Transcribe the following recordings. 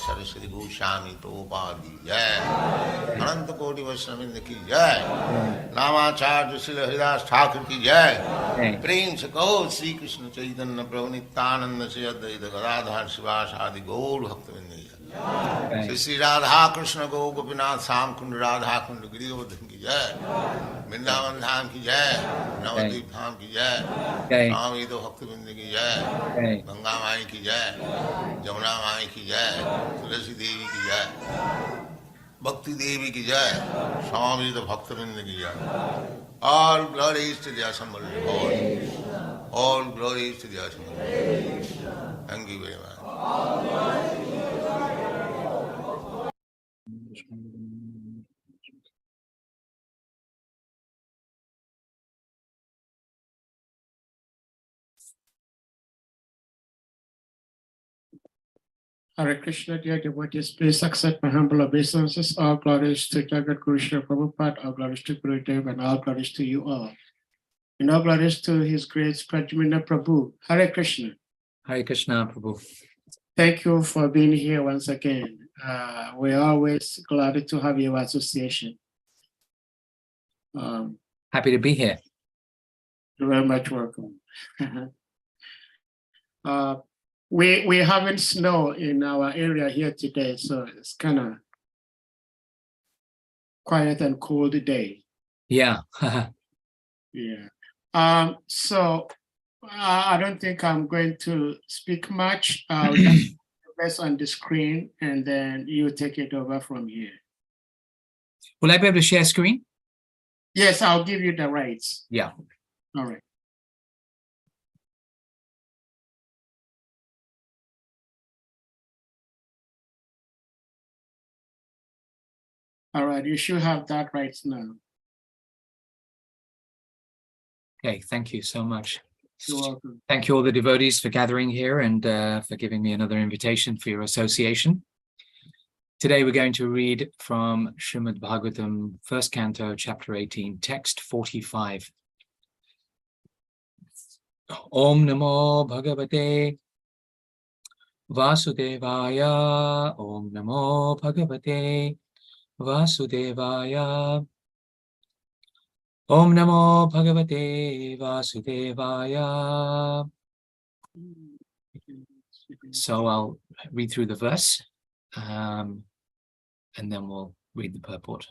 सरस्वती गोस्वामी प्रभुपाद की जय, अनंत कोटि वैष्णववृंद की जय, नामाचार्य श्री हरिदास ठाकुर की जय। प्रेम से कहो श्री कृष्ण चैतन्य प्रभु नित्यानंद से अद्वैत गदाधर शिवास आदि गौर भक्तवृंद की जय। श्री राधा कृष्ण गो गोपीनाथ श्याम कुंड राधा कुंड गिरिवर्धन की जय, वृंदावन धाम की जय, नवद्वीप धाम की जय, स्वामी तो भक्तवृंद की जय, गंगा माई की जय, जमुना माई की जय, तुलसी देवी की जय, भक्ति देवी की जय, स्वामी तो भक्तवृंद की जय। All glories to the assembled Lord. All glories to the assembled Lord. Thank you very much. Hare Krishna, dear devotees, please accept my humble obeisances. All glories to Jagat Guru Srila Prabhupada, all glories to Gurudev, and all glories to you all. And all glories to His great Pradyumna Prabhu. Hare Krishna. Hare Krishna, Prabhu. Thank you for being here once again. We're always glad to have your association. Happy to be here. You're very much welcome. We're having snow in our area here today, so it's kind of quiet and cold day. Yeah. Yeah. So I don't think I'm going to speak much. I'll just press on the screen and then you take it over from here. Will I be able to share screen? Yes, I'll give you the rights. Yeah. All right. All right, you should have that right now. Okay, thank you so much. You're welcome. Thank you all the devotees for gathering here and for giving me another invitation for your association. Today we're going to read from SRIMAD BHAGAVATAM, first canto, chapter 18, text 45. Om Namo Bhagavate Vasudevaya. Om Namo Bhagavate Vasudevaya. Om Namo Bhagavate Vasudevaya. So I'll read through the verse and then we'll read the purport.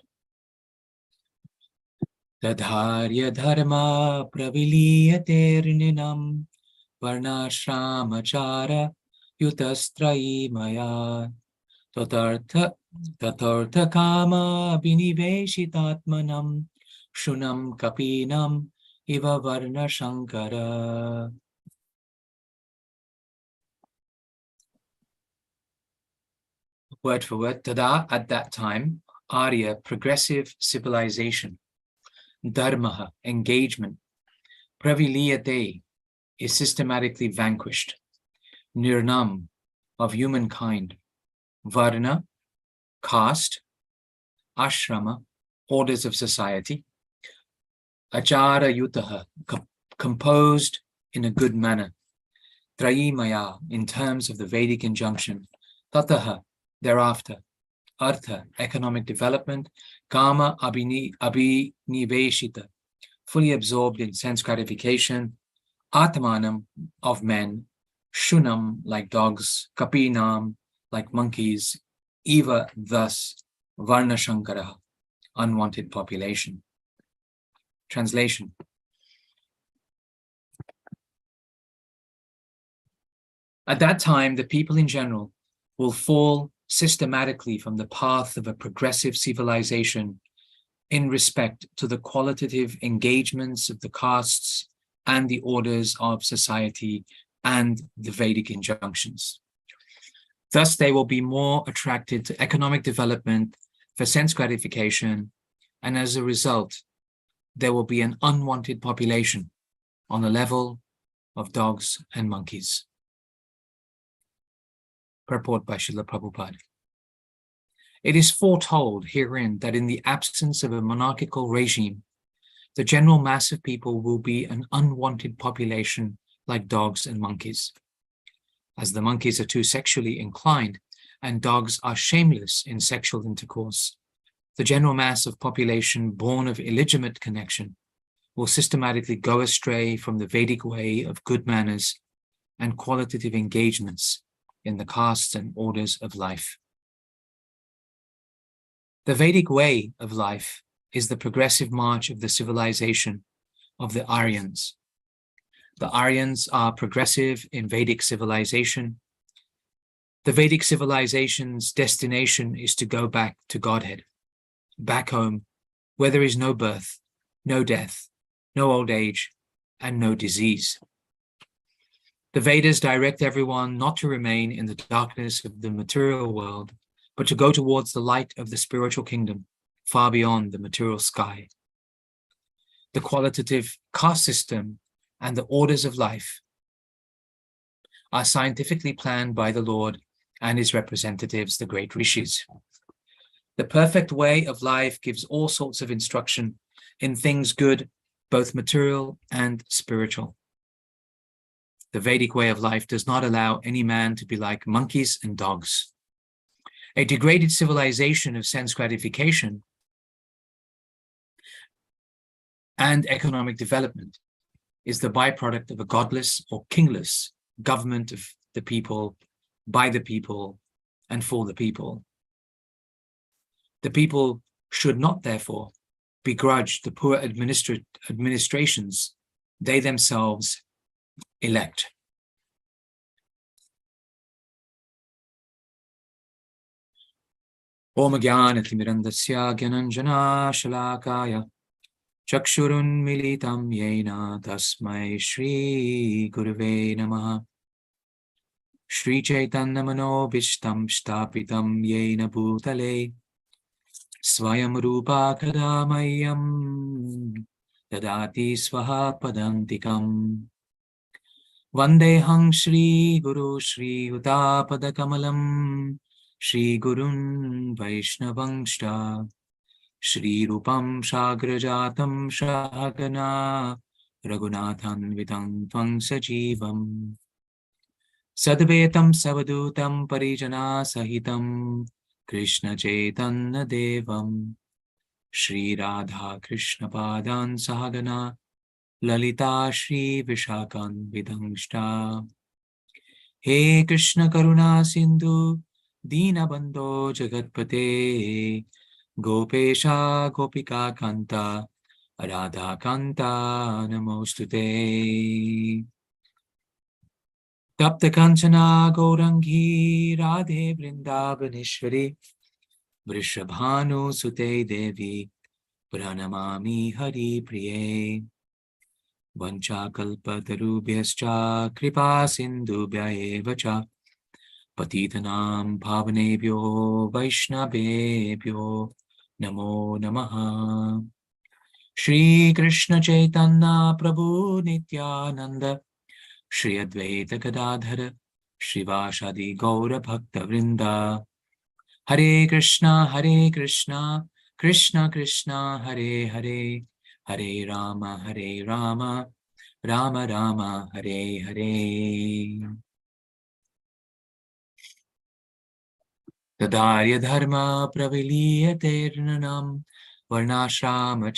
Tadharya dharma praviliyate rinam varnashramachara yutastrayi maya tatartha kama biniveshitatmanam shunam kapinam iva varna shankara. Word for word, tada, at that time, Arya, progressive civilization, dharma, engagement, praviliyate, is systematically vanquished, nirnam, of humankind, varna, caste, ashrama, orders of society, achara yutaha, composed in a good manner, trayimaya, in terms of the Vedic injunction, tataha, thereafter, artha, economic development, kama abhiniveshita, fully absorbed in sense gratification, atmanam, of men, shunam, like dogs, kapinam, like monkeys, eva, thus, varna shankara, unwanted population. Translation. At that time, the people in general will fall systematically from the path of a progressive civilization in respect to the qualitative engagements of the castes and the orders of society and the Vedic injunctions. Thus, they will be more attracted to economic development for sense gratification, and as a result, there will be an unwanted population on the level of dogs and monkeys. Purport by Srila Prabhupada. It is foretold herein that in the absence of a monarchical regime, the general mass of people will be an unwanted population like dogs and monkeys. As the monkeys are too sexually inclined and dogs are shameless in sexual intercourse, the general mass of population born of illegitimate connection will systematically go astray from the Vedic way of good manners and qualitative engagements in the castes and orders of life. The Vedic way of life is the progressive march of the civilization of the Aryans. The Aryans are progressive in Vedic civilization. The Vedic civilization's destination is to go back to Godhead, back home, where there is no birth, no death, no old age, and no disease. The Vedas direct everyone not to remain in the darkness of the material world, but to go towards the light of the spiritual kingdom, far beyond the material sky. The qualitative caste system and the orders of life are scientifically planned by the Lord and his representatives, the great rishis. The perfect way of life gives all sorts of instruction in things good, both material and spiritual. The Vedic way of life does not allow any man to be like monkeys and dogs. A degraded civilization of sense gratification and economic development is the byproduct of a godless or kingless government of the people, by the people, and for the people. The people should not, therefore, begrudge the poor administrations they themselves elect. Om Jnana-timirandasya Gyananjana Shalakaya Chakshurun Militam Yena Tasmai Shri Gurave Namaha Shri Chaitanya Manobishtam Shtapitam Yena Bhutale Swayam Rupa Kadamayam Dadati Swaha Padantikam Vandehang Shri Guru Shri Utapada Kamalam Shri Gurun Vaishnavangsha Shri Rupam Shagrajatam Shahagana Raghunathan Vidam Tvang Sajivam Sadvetam Savadutam Parijana Sahitam Krishna Chaitanya Devam Shri Radha Krishna Padan Sahagana Lalita Shri Vishakan Vidangshta He Krishna Karuna Sindhu Dina Bandho Jagatpate Gopesha Gopika Kanta Radha Kanta Namostute Tapta Kanchana Gaurangi Radhe Vrindavaneshwari Vrishabhanu Sute Devi Pranamami Hari Priye Vanchakalpatarubhyascha Kripa Sindhubhya Evacha Patitanam Bhavanebhyo Vaishnavebhyo Namo Namaha Shri Krishna Chaitanya Prabhu Nityananda Shri Advaita Gadadhara Shivashadi Gaura Bhakta Vrinda Hare Krishna Krishna Krishna Hare Hare Hare Rama Rama Rama Hare Hare Tadarya Dharma Praviliyate Rnanam Varnashrama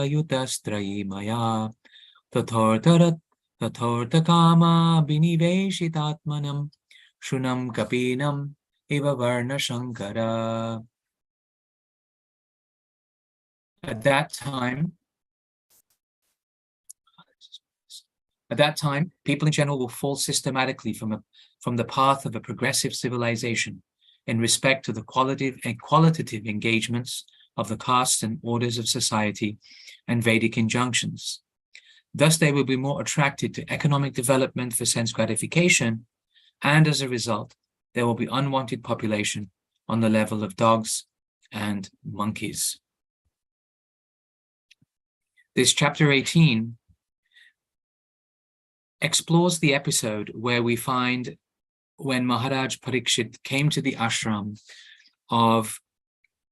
Yutastra Maya Tathorta Kama Biniveshitatmanam Shunam Kapinam Eva Varna Shankara At that time, people in general will fall systematically from the path of a progressive civilization in respect to the qualitative and qualitative engagements of the castes and orders of society and Vedic injunctions. Thus, they will be more attracted to economic development for sense gratification, and as a result, there will be unwanted population on the level of dogs and monkeys. This chapter 18 explores the episode where we find when Maharaj Parikshit came to the ashram of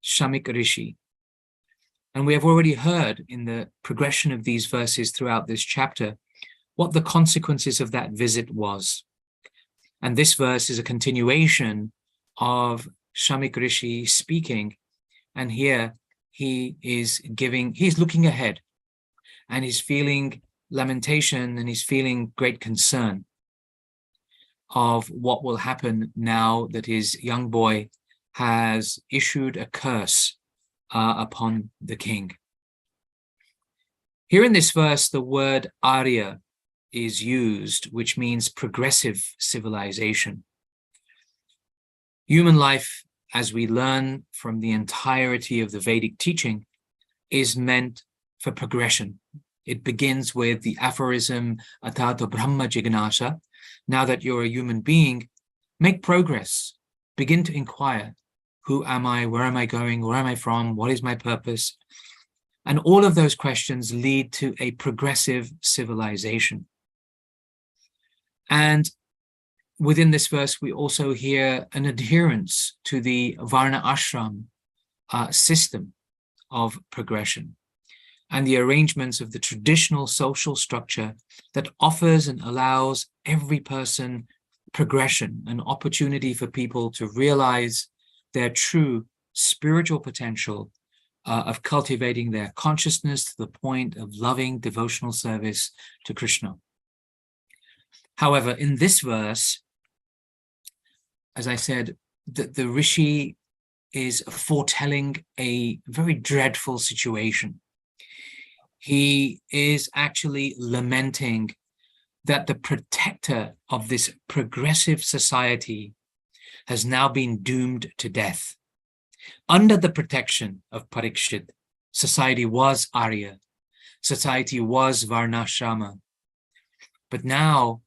Shamik Rishi. And we have already heard in the progression of these verses throughout this chapter what the consequences of that visit was. And this verse is a continuation of Shamik Rishi speaking. And here he's looking ahead, and he's feeling lamentation, and he's feeling great concern of what will happen now that his young boy has issued a curse upon the king. Here in this verse, the word Arya is used, which means progressive civilization. Human life, as we learn from the entirety of the Vedic teaching, is meant for progression. It begins with the aphorism, Atato Brahma Jignasa. Now that you're a human being, make progress. Begin to inquire. Who am I? Where am I going? Where am I from? What is my purpose? And all of those questions lead to a progressive civilization. And within this verse, we also hear an adherence to the Varna Ashram system of progression and the arrangements of the traditional social structure that offers and allows every person progression, an opportunity for people to realize their true spiritual potential of cultivating their consciousness to the point of loving devotional service to Krishna. However, in this verse, as I said, the Rishi is foretelling a very dreadful situation. He is actually lamenting that the protector of this progressive society has now been doomed to death. Under the protection of Parikshit, society was Arya, society was Varnashrama. But now,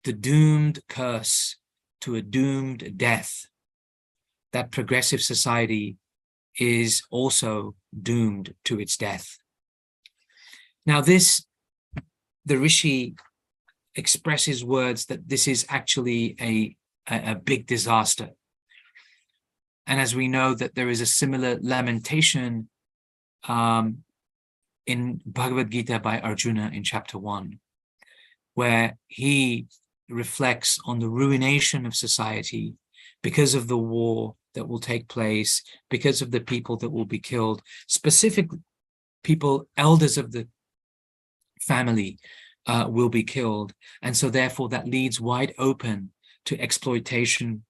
the doomed curse to a doomed death, that progressive society is also doomed to its death. Now the Rishi expresses words that this is actually a big disaster. And as we know that there is a similar lamentation in Bhagavad Gita by Arjuna in chapter 1, where he reflects on the ruination of society because of the war that will take place, because of the people that will be killed, specifically people, elders of the family will be killed. And so therefore that leads wide open to exploitation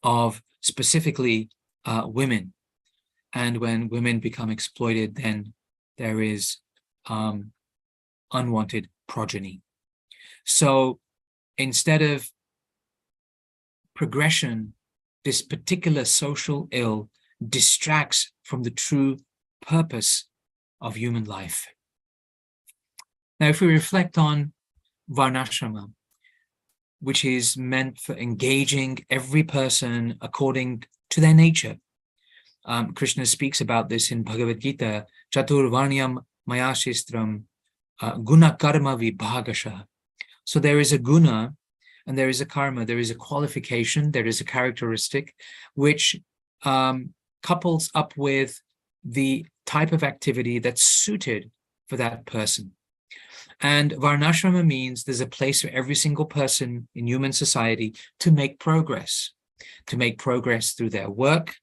of specifically women. And when women become exploited, then there is unwanted progeny. So instead of progression, this particular social ill distracts from the true purpose of human life. Now, if we reflect on Varnashrama, which is meant for engaging every person according to their nature. Krishna speaks about this in Bhagavad Gita, Chaturvarnyam Mayashistram Guna Karma Vibhagasha. So there is a guna and there is a karma, there is a qualification, there is a characteristic which couples up with the type of activity that's suited for that person. And Varnashrama means there's a place for every single person in human society to make progress through their work,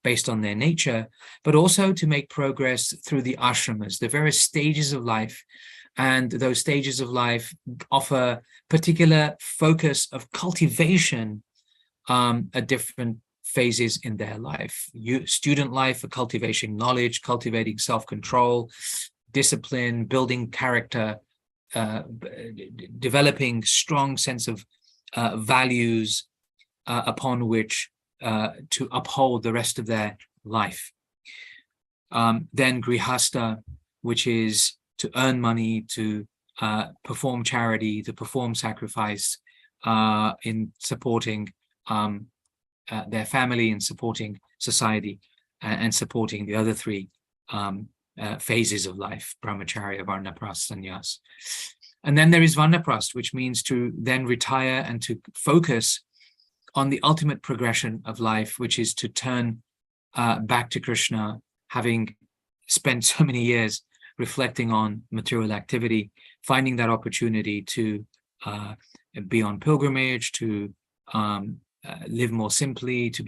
based on their nature, but also to make progress through the ashramas, the various stages of life. And those stages of life offer particular focus of cultivation at different phases in their life. Student life for cultivating knowledge, cultivating self-control, discipline, building character, developing strong sense of values upon which to uphold the rest of their life. Then grihasta, which is to earn money, to perform charity, to perform sacrifice in supporting their family and supporting society and supporting the other three phases of life, brahmacharya, varnaprast, sannyas. And then there is vanaprast, which means to then retire and to focus on the ultimate progression of life, which is to turn back to Krishna, having spent so many years reflecting on material activity, finding that opportunity to be on pilgrimage, to live more simply, to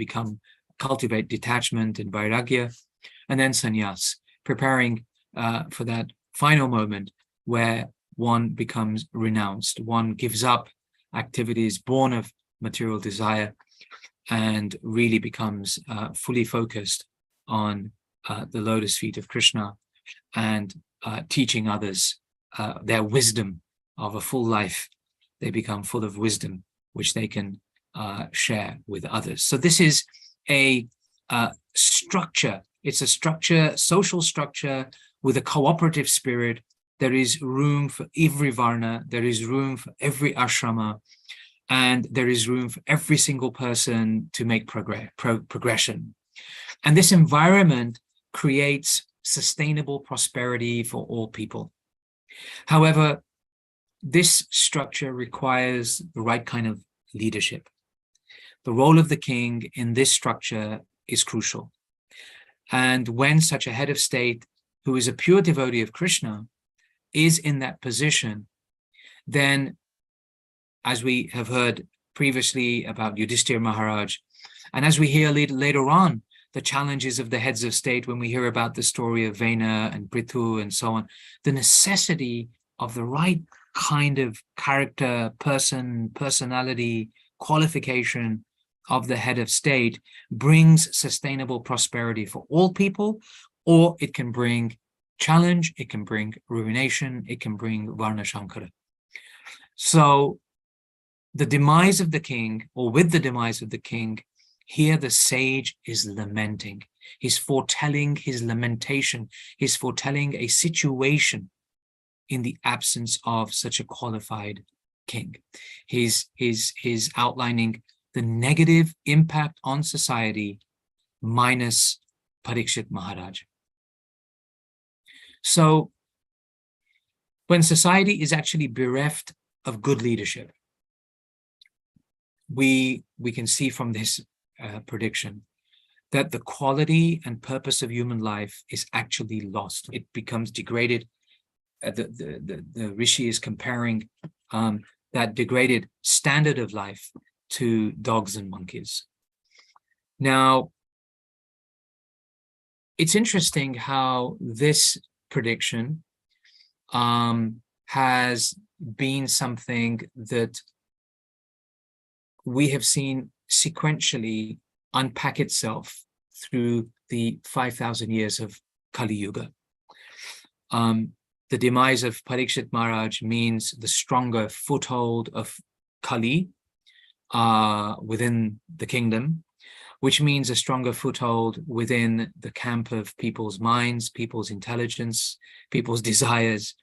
cultivate detachment and vairagya, and then sannyas, preparing for that final moment where one becomes renounced, one gives up activities born of material desire and really becomes fully focused on the lotus feet of Krishna and teaching others their wisdom of a full life. They become full of wisdom, which they can share with others. So this is a structure. It's a structure, social structure with a cooperative spirit. There is room for every varna, there is room for every ashrama, and there is room for every single person to make progression. And this environment creates sustainable prosperity for all people. However, this structure requires the right kind of leadership. The role of the king in this structure is crucial. And when such a head of state, who is a pure devotee of Krishna, is in that position, then, as we have heard previously about Yudhishthira Maharaj, and as we hear later on, the challenges of the heads of state, when we hear about the story of Vena and Prithu and so on, the necessity of the right kind of character, personality, qualification of the head of state brings sustainable prosperity for all people, or it can bring challenge, it can bring ruination, it can bring Varna Shankara. So the demise of the king, or with the demise of the king, here the sage is lamenting. He's foretelling his lamentation. He's foretelling a situation in the absence of such a qualified king. He's outlining the negative impact on society minus Parikshit Maharaj. So when society is actually bereft of good leadership, we can see from this prediction that the quality and purpose of human life is actually lost. It becomes degraded. The Rishi is comparing that degraded standard of life to dogs and monkeys. Now, it's interesting how this prediction has been something that we have seen sequentially unpack itself through the 5,000 years of Kali Yuga. The demise of Parikshit Maharaj means the stronger foothold of Kali within the kingdom, which means a stronger foothold within the camp of people's minds, people's intelligence, people's desires,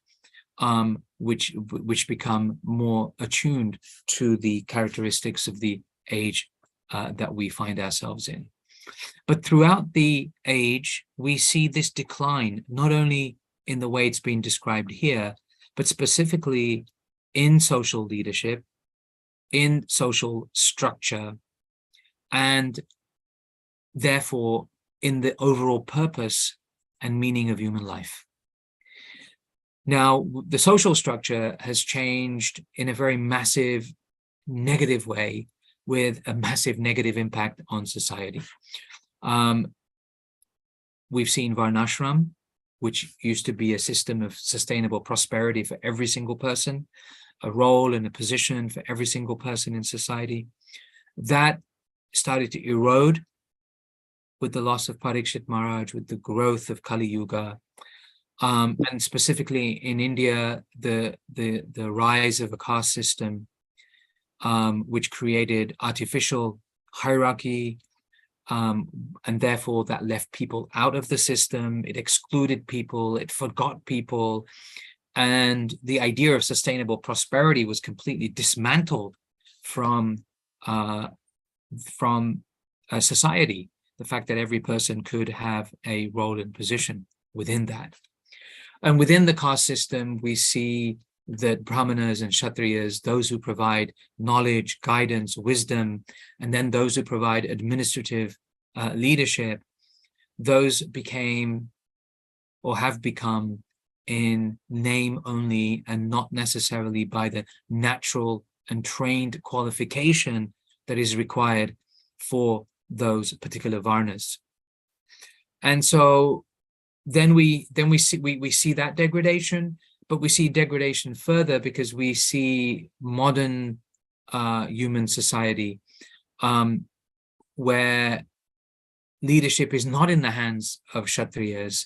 which become more attuned to the characteristics of the age that we find ourselves in. But throughout the age, we see this decline, not only in the way it's been described here, but specifically in social leadership, in social structure, and therefore in the overall purpose and meaning of human life. Now, the social structure has changed in a very massive, negative way, with a massive negative impact on society. We've seen Varnashram, which used to be a system of sustainable prosperity for every single person, a role and a position for every single person in society. That started to erode with the loss of Parikshit Maharaj, with the growth of Kali Yuga, and specifically in India, the rise of a caste system, which created artificial hierarchy, and therefore that left people out of the system. It excluded people, it forgot people, and the idea of sustainable prosperity was completely dismantled from society. The fact that every person could have a role and position within that. And within the caste system, we see that Brahmanas and Kshatriyas, those who provide knowledge, guidance, wisdom, and then those who provide administrative leadership, those became or have become in name only and not necessarily by the natural and trained qualification that is required for those particular varnas. And so then we see that degradation, but we see degradation further because we see modern human society where leadership is not in the hands of Kshatriyas,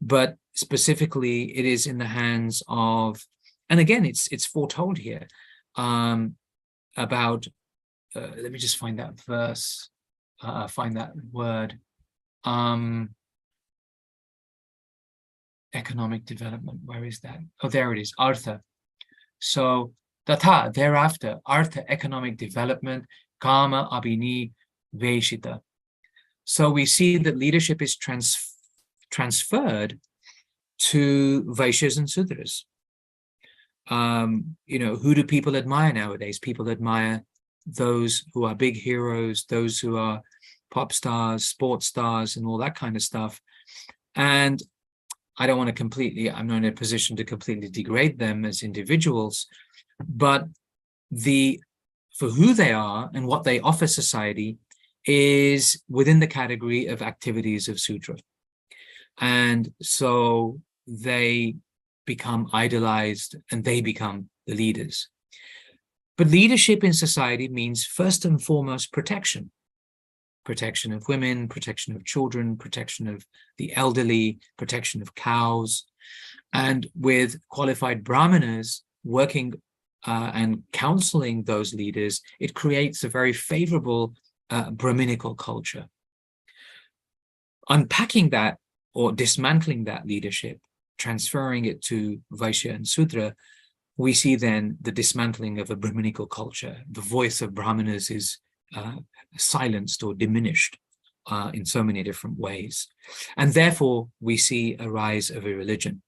but specifically it is in the hands of, and again it's foretold here about let me just find that verse, find that word, economic development, where is that? Oh, there it is, artha. So tatha, thereafter, artha, economic development, kama abhini veshita. So we see that leadership is transferred to Vaishyas and Sudras. Who do people admire nowadays? People admire those who are big heroes, those who are pop stars, sports stars, and all that kind of stuff. And I don't want to I'm not in a position to completely degrade them as individuals, but for who they are and what they offer society is within the category of activities of Sudra. And so they become idolized and they become the leaders. But leadership in society means first and foremost protection. Protection of women, protection of children, protection of the elderly, protection of cows. And with qualified brahmanas working and counseling those leaders, it creates a very favorable Brahminical culture. Unpacking that or dismantling that leadership, transferring it to Vaishya and Sudra, we see then the dismantling of a Brahminical culture. The voice of brahmanas is silenced or diminished in so many different ways. And therefore, we see a rise of a religion.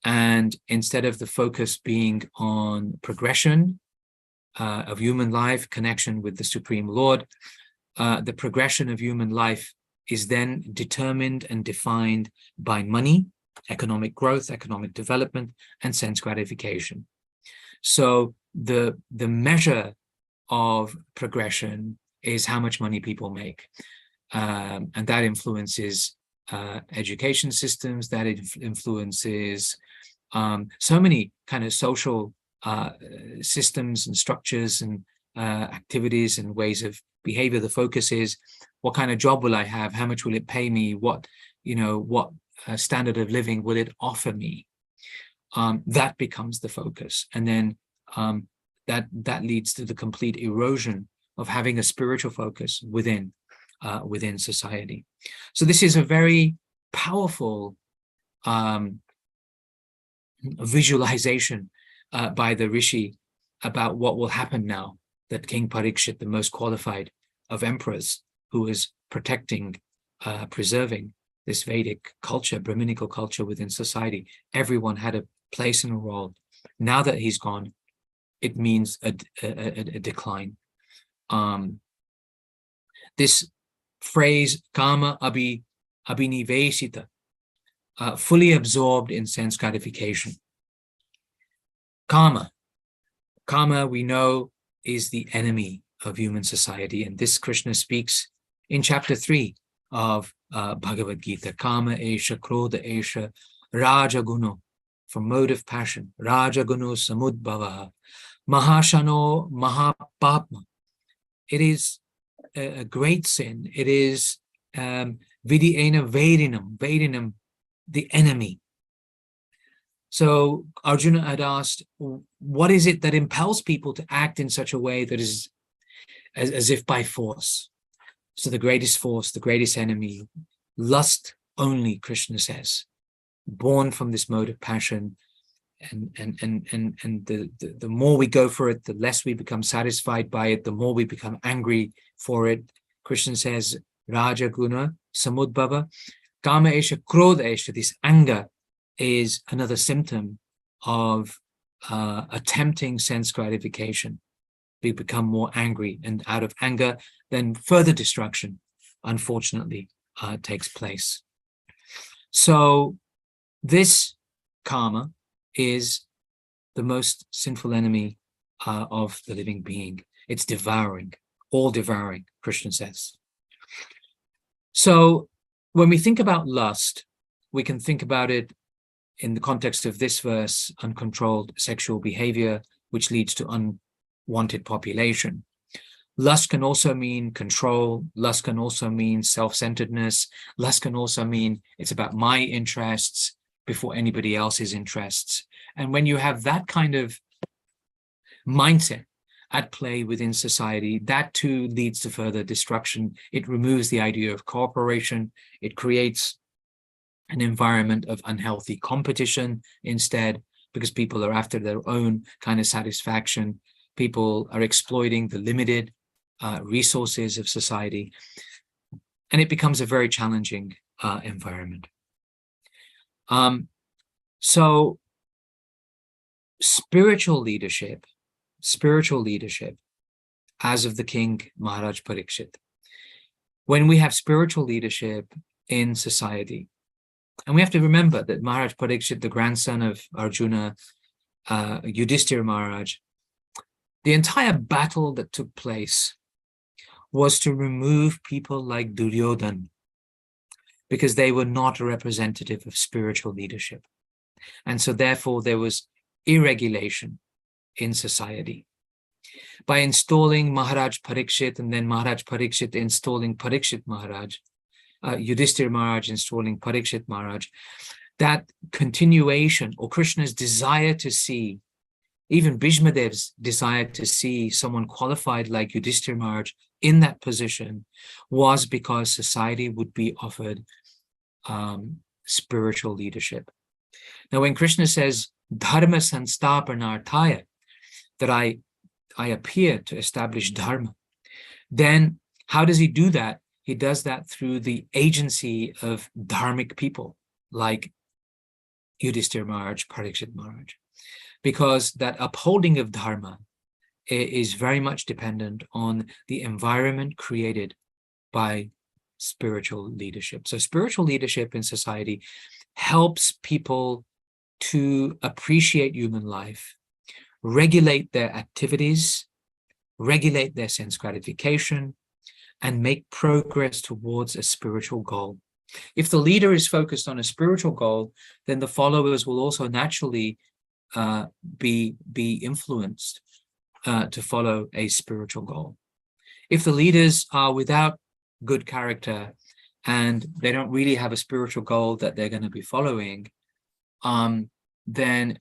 And instead of the focus being on progression of human life, connection with the Supreme Lord, the progression of human life is then determined and defined by money, economic growth, economic development, and sense gratification. So the measure of progression is how much money people make. And that influences education systems, that influences so many kind of social systems and structures and activities and ways of behavior. The focus is, what kind of job will I have? How much will it pay me? What standard of living will it offer me? That becomes the focus. And then that leads to the complete erosion of having a spiritual focus within society. So this is a very powerful visualization by the Rishi about what will happen now that King Parikshit, the most qualified of emperors, who is protecting, preserving this Vedic culture, Brahminical culture within society. Everyone had a place and a role. Now that he's gone, it means a decline. This phrase, kama abhinivesita, fully absorbed in sense gratification. Kama, we know, is the enemy of human society. And this Krishna speaks in chapter 3 of Bhagavad Gita. Kama esha, krodha esha, raja guno, from mode of passion. Raja guno samudbhava, mahashano mahapapma. It is a great sin. It is Vidyena Vedinam, Vedinam, the enemy. So Arjuna had asked, what is it that impels people to act in such a way that is as if by force? So the greatest force, the greatest enemy, lust only, Krishna says, born from this mode of passion. And the more we go for it, the less we become satisfied by it, the more we become angry for it. Krishna says, Raja Guna Samudbhava, Kama Esha Krodha Esha, this anger is another symptom of attempting sense gratification. We become more angry, and out of anger, then further destruction, unfortunately, takes place. So this karma is the most sinful enemy of the living being. It's devouring, all devouring, Krishna says. So when we think about lust, we can think about it in the context of this verse, uncontrolled sexual behavior, which leads to unwanted population. Lust can also mean control. Lust can also mean self-centeredness. Lust can also mean it's about my interests before anybody else's interests. And when you have that kind of mindset at play within society, that too leads to further destruction. It removes the idea of cooperation. It creates an environment of unhealthy competition instead, because people are after their own kind of satisfaction. People are exploiting the limited resources of society, and it becomes a very challenging environment. So spiritual leadership, as of the king Maharaj Parikshit, when we have spiritual leadership in society, and we have to remember that Maharaj Parikshit, the grandson of Arjuna, Yudhishthira Maharaj, the entire battle that took place was to remove people like Duryodhana, because they were not a representative of spiritual leadership. And so therefore there was irregulation in society. By installing Maharaj Parikshit, and then Maharaj Parikshit installing Parikshit Maharaj, Yudhishthira Maharaj installing Parikshit Maharaj, that continuation, or Krishna's desire to see, even Bhishmadev's desire to see someone qualified like Yudhishthira Maharaj in that position, was because society would be offered spiritual leadership. Now, when Krishna says, Dharma Sanstapanarthaya, that I appear to establish Dharma, then how does he do that? He does that through the agency of dharmic people like Yudhishthira Maharaj, Parikshit Maharaj, because that upholding of Dharma is very much dependent on the environment created by spiritual leadership. So spiritual leadership in society helps people to appreciate human life, regulate their activities, regulate their sense gratification, and make progress towards a spiritual goal. If the leader is focused on a spiritual goal, then the followers will also naturally be influenced to follow a spiritual goal. If the leaders are without good character and they don't really have a spiritual goal that they're going to be following, then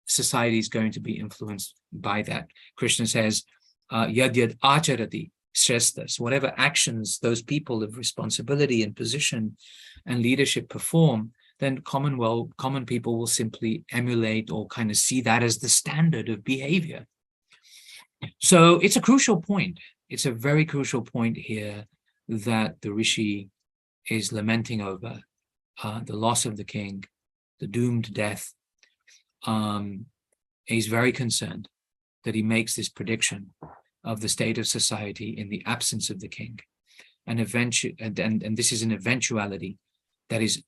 society is going to be influenced by that. Krishna says, yad yad acharati shrestha. So whatever actions those people of responsibility and position and leadership perform, then common people will simply emulate or kind of see that as the standard of behavior. So it's a crucial point. It's a very crucial point here that the Rishi is lamenting over, the loss of the king, the doomed death. He's very concerned that he makes this prediction of the state of society in the absence of the king. And this is an eventuality that is,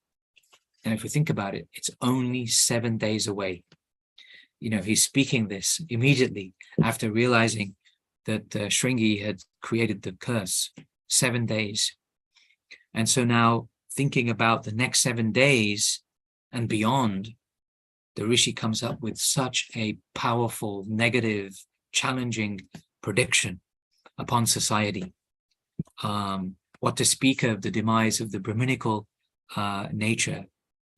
and if we think about it, it's only 7 days away. You know, he's speaking this immediately after realizing that Shringi had created the curse. 7 days. And so now thinking about the next 7 days and beyond, the Rishi comes up with such a powerful, negative, challenging prediction upon society. what to speak of the demise of the Brahminical nature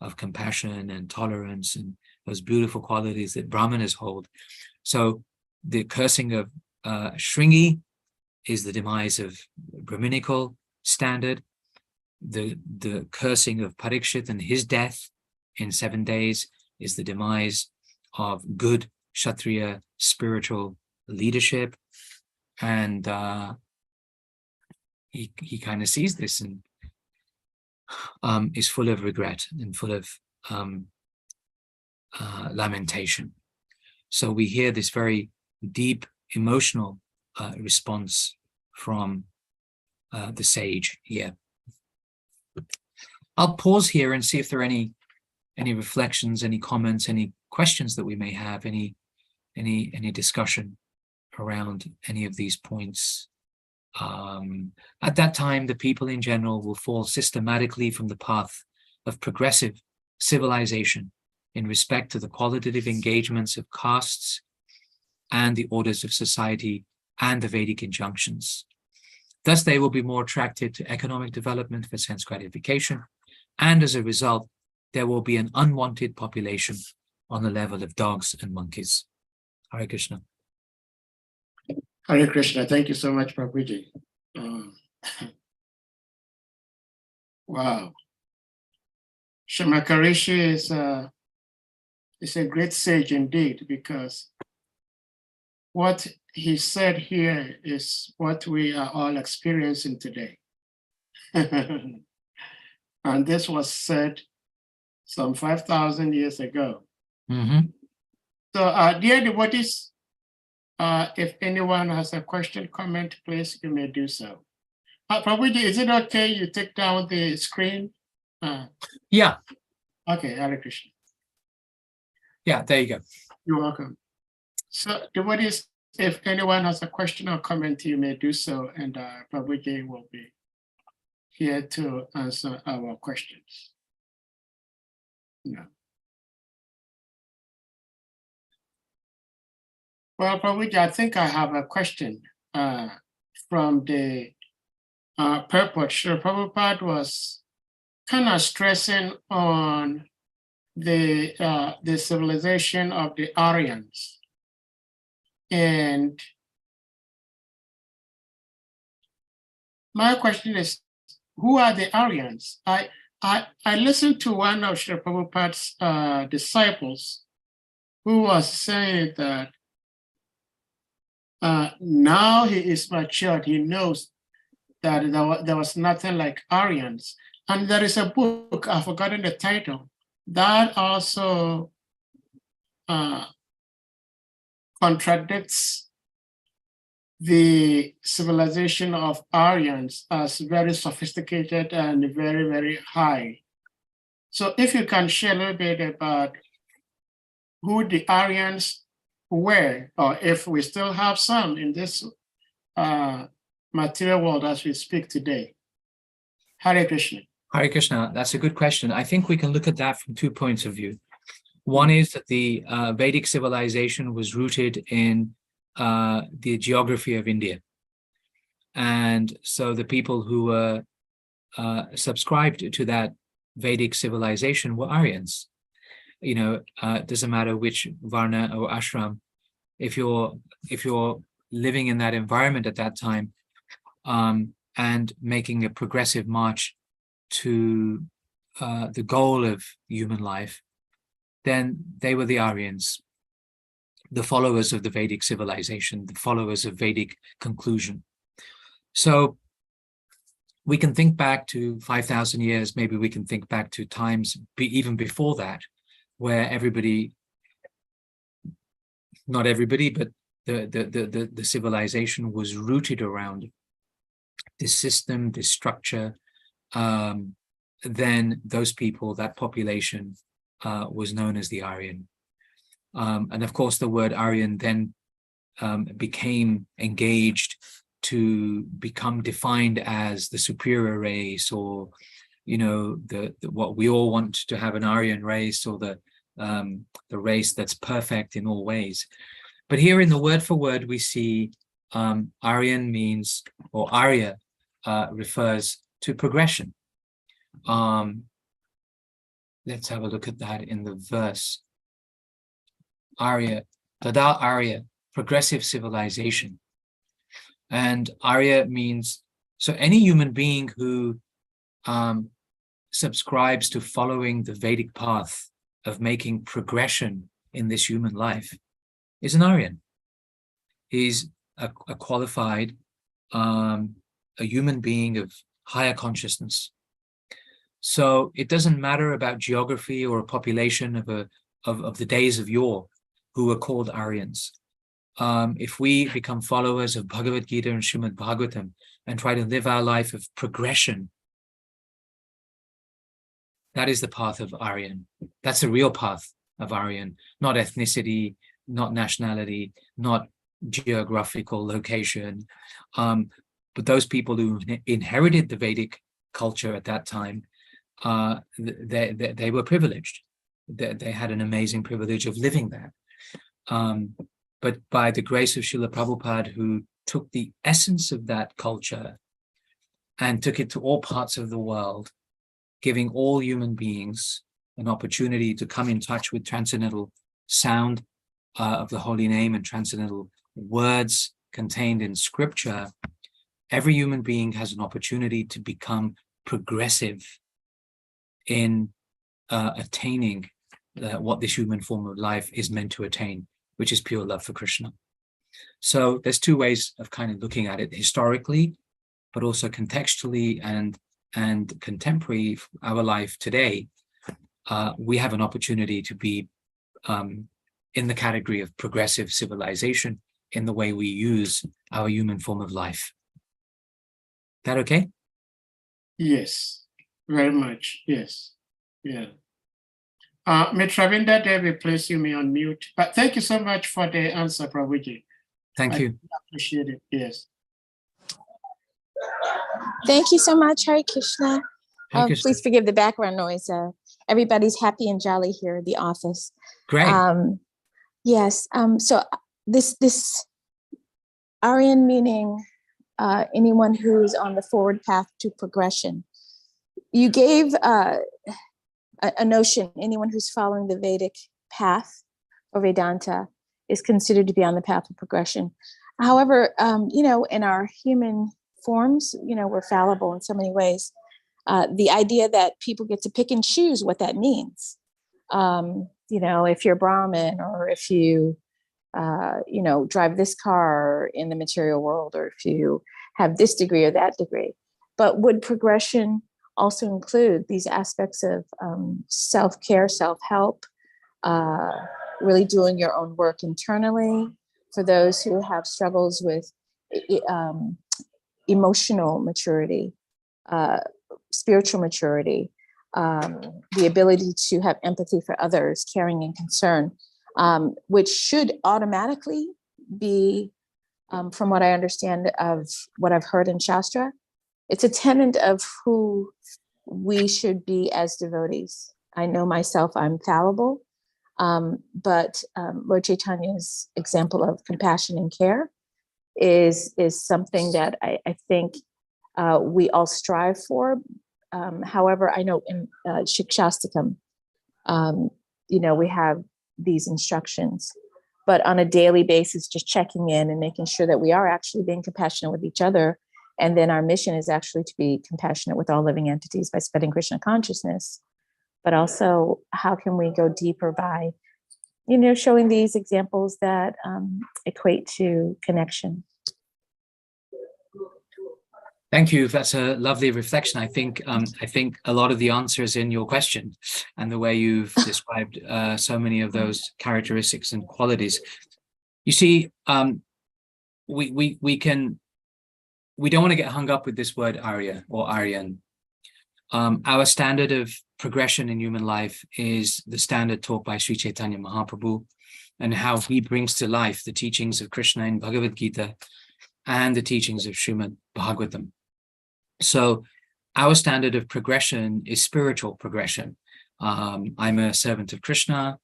of compassion and tolerance and those beautiful qualities that Brahmanas hold. So the cursing of Shringi is the demise of Brahminical standard. The cursing of Parikshit and his death in 7 days is the demise of good Kshatriya spiritual leadership. And he kind of sees this and is full of regret and full of lamentation. So we hear this very deep emotional response from the sage here. I'll pause here and see if there are any reflections, any comments, any questions that we may have, any discussion around any of these points. At that time, the people in general will fall systematically from the path of progressive civilization in respect to the qualitative engagements of castes and the orders of society and the Vedic injunctions. Thus, they will be more attracted to economic development for sense gratification, and as a result, there will be an unwanted population on the level of dogs and monkeys. Hare Krishna. Hare Krishna. Thank you so much, Prabhuji. Wow. Shamakarishi is a great sage indeed, because what he said here is what we are all experiencing today. And this was said some 5,000 years ago. Mm-hmm. So, dear devotees, if anyone has a question, comment, please, you may do so. Prabhuji, is it okay you take down the screen? Yeah. Okay, Hare Krishna. Yeah, there you go. You're welcome. So, devotees, if anyone has a question or comment, you may do so, and Prabhuji will be here to answer our questions. Yeah. Well, Prabhuji, I think I have a question from the purport. Srila Prabhupada was kind of stressing on the civilization of the Aryans. And my question is, who are the Aryans? I listened to one of Srila Prabhupada's disciples who was saying that now he is matured, he knows that there was nothing like Aryans. And there is a book, I've forgotten the title, that also contradicts the civilization of Aryans as very sophisticated and very, very high. So if you can share a little bit about who the Aryans were, or if we still have some in this material world as we speak today. Hare Krishna. Hare Krishna, that's a good question. I think we can look at that from 2 points of view. One is that the Vedic civilization was rooted in the geography of India. And so the people who were subscribed to that Vedic civilization were Aryans. You know, it doesn't matter which Varna or ashram, if you're living in that environment at that time and making a progressive march to the goal of human life, then they were the Aryans, the followers of the Vedic civilization, the followers of Vedic conclusion. So we can think back to 5,000 years, maybe we can think back to times even before that, where everybody, not everybody, but the civilization was rooted around this system, this structure. Then those people, that population, was known as the Aryan. And of course, the word Aryan then became engaged to become defined as the superior race, or, you know, the what we all want to have, an Aryan race, or the race that's perfect in all ways. But here in the word for word, we see Aryan means, or Arya refers to progression. Let's have a look at that in the verse. Arya, Tada Arya, progressive civilization. And Arya means, so any human being who subscribes to following the Vedic path of making progression in this human life is an Aryan. He's a qualified, a human being of higher consciousness. So it doesn't matter about geography or a population of the days of yore who were called Aryans. If we become followers of Bhagavad Gita and Srimad Bhagavatam and try to live our life of progression, that is the path of Aryan. That's the real path of Aryan, not ethnicity, not nationality, not geographical location. But those people who inherited the Vedic culture at that time, they were privileged. They had an amazing privilege of living there. But by the grace of Srila Prabhupada, who took the essence of that culture and took it to all parts of the world, giving all human beings an opportunity to come in touch with transcendental sound of the holy name and transcendental words contained in scripture, every human being has an opportunity to become progressive in attaining what this human form of life is meant to attain, which is pure love for Krishna. So there's two ways of kind of looking at it, historically, but also contextually and contemporary our life today. We have an opportunity to be in the category of progressive civilization in the way we use our human form of life. That okay? Yes, very much. Yes. Yeah. Mitravinda Devi, please you may unmute. But thank you so much for the answer, Prabhuji. Thank you. I appreciate it. Yes. Thank you so much, Hare Krishna. Hare Krishna. Please forgive the background noise. Everybody's happy and jolly here at the office. Great. Yes. So this Aryan meaning anyone who's on the forward path to progression. You gave a notion, anyone who's following the Vedic path or Vedanta is considered to be on the path of progression. However, in our human forms, we're fallible in so many ways. The idea that people get to pick and choose what that means. If you're Brahmin, or if you, drive this car in the material world, or if you have this degree or that degree. But would progression also include these aspects of self-care, self-help, really doing your own work internally for those who have struggles with emotional maturity, spiritual maturity, the ability to have empathy for others, caring and concern, which should automatically be, from what I understand of what I've heard in Shastra, it's a tenet of who we should be as devotees. I know myself, I'm fallible, but Lord Chaitanya's example of compassion and care is something that I think we all strive for. However, I know in Shikshastakam, we have these instructions, but on a daily basis, just checking in and making sure that we are actually being compassionate with each other. And then our mission is actually to be compassionate with all living entities by spreading Krishna consciousness. But also, how can we go deeper by, showing these examples that equate to connection? Thank you. That's a lovely reflection. I think a lot of the answers in your question and the way you've described so many of those characteristics and qualities. You see, we don't want to get hung up with this word Arya or Aryan. Our standard of progression in human life is the standard taught by Sri Chaitanya Mahaprabhu, and how he brings to life the teachings of Krishna in Bhagavad Gita and the teachings of Srimad Bhagavatam. So our standard of progression is spiritual progression. I'm a servant of Krishna.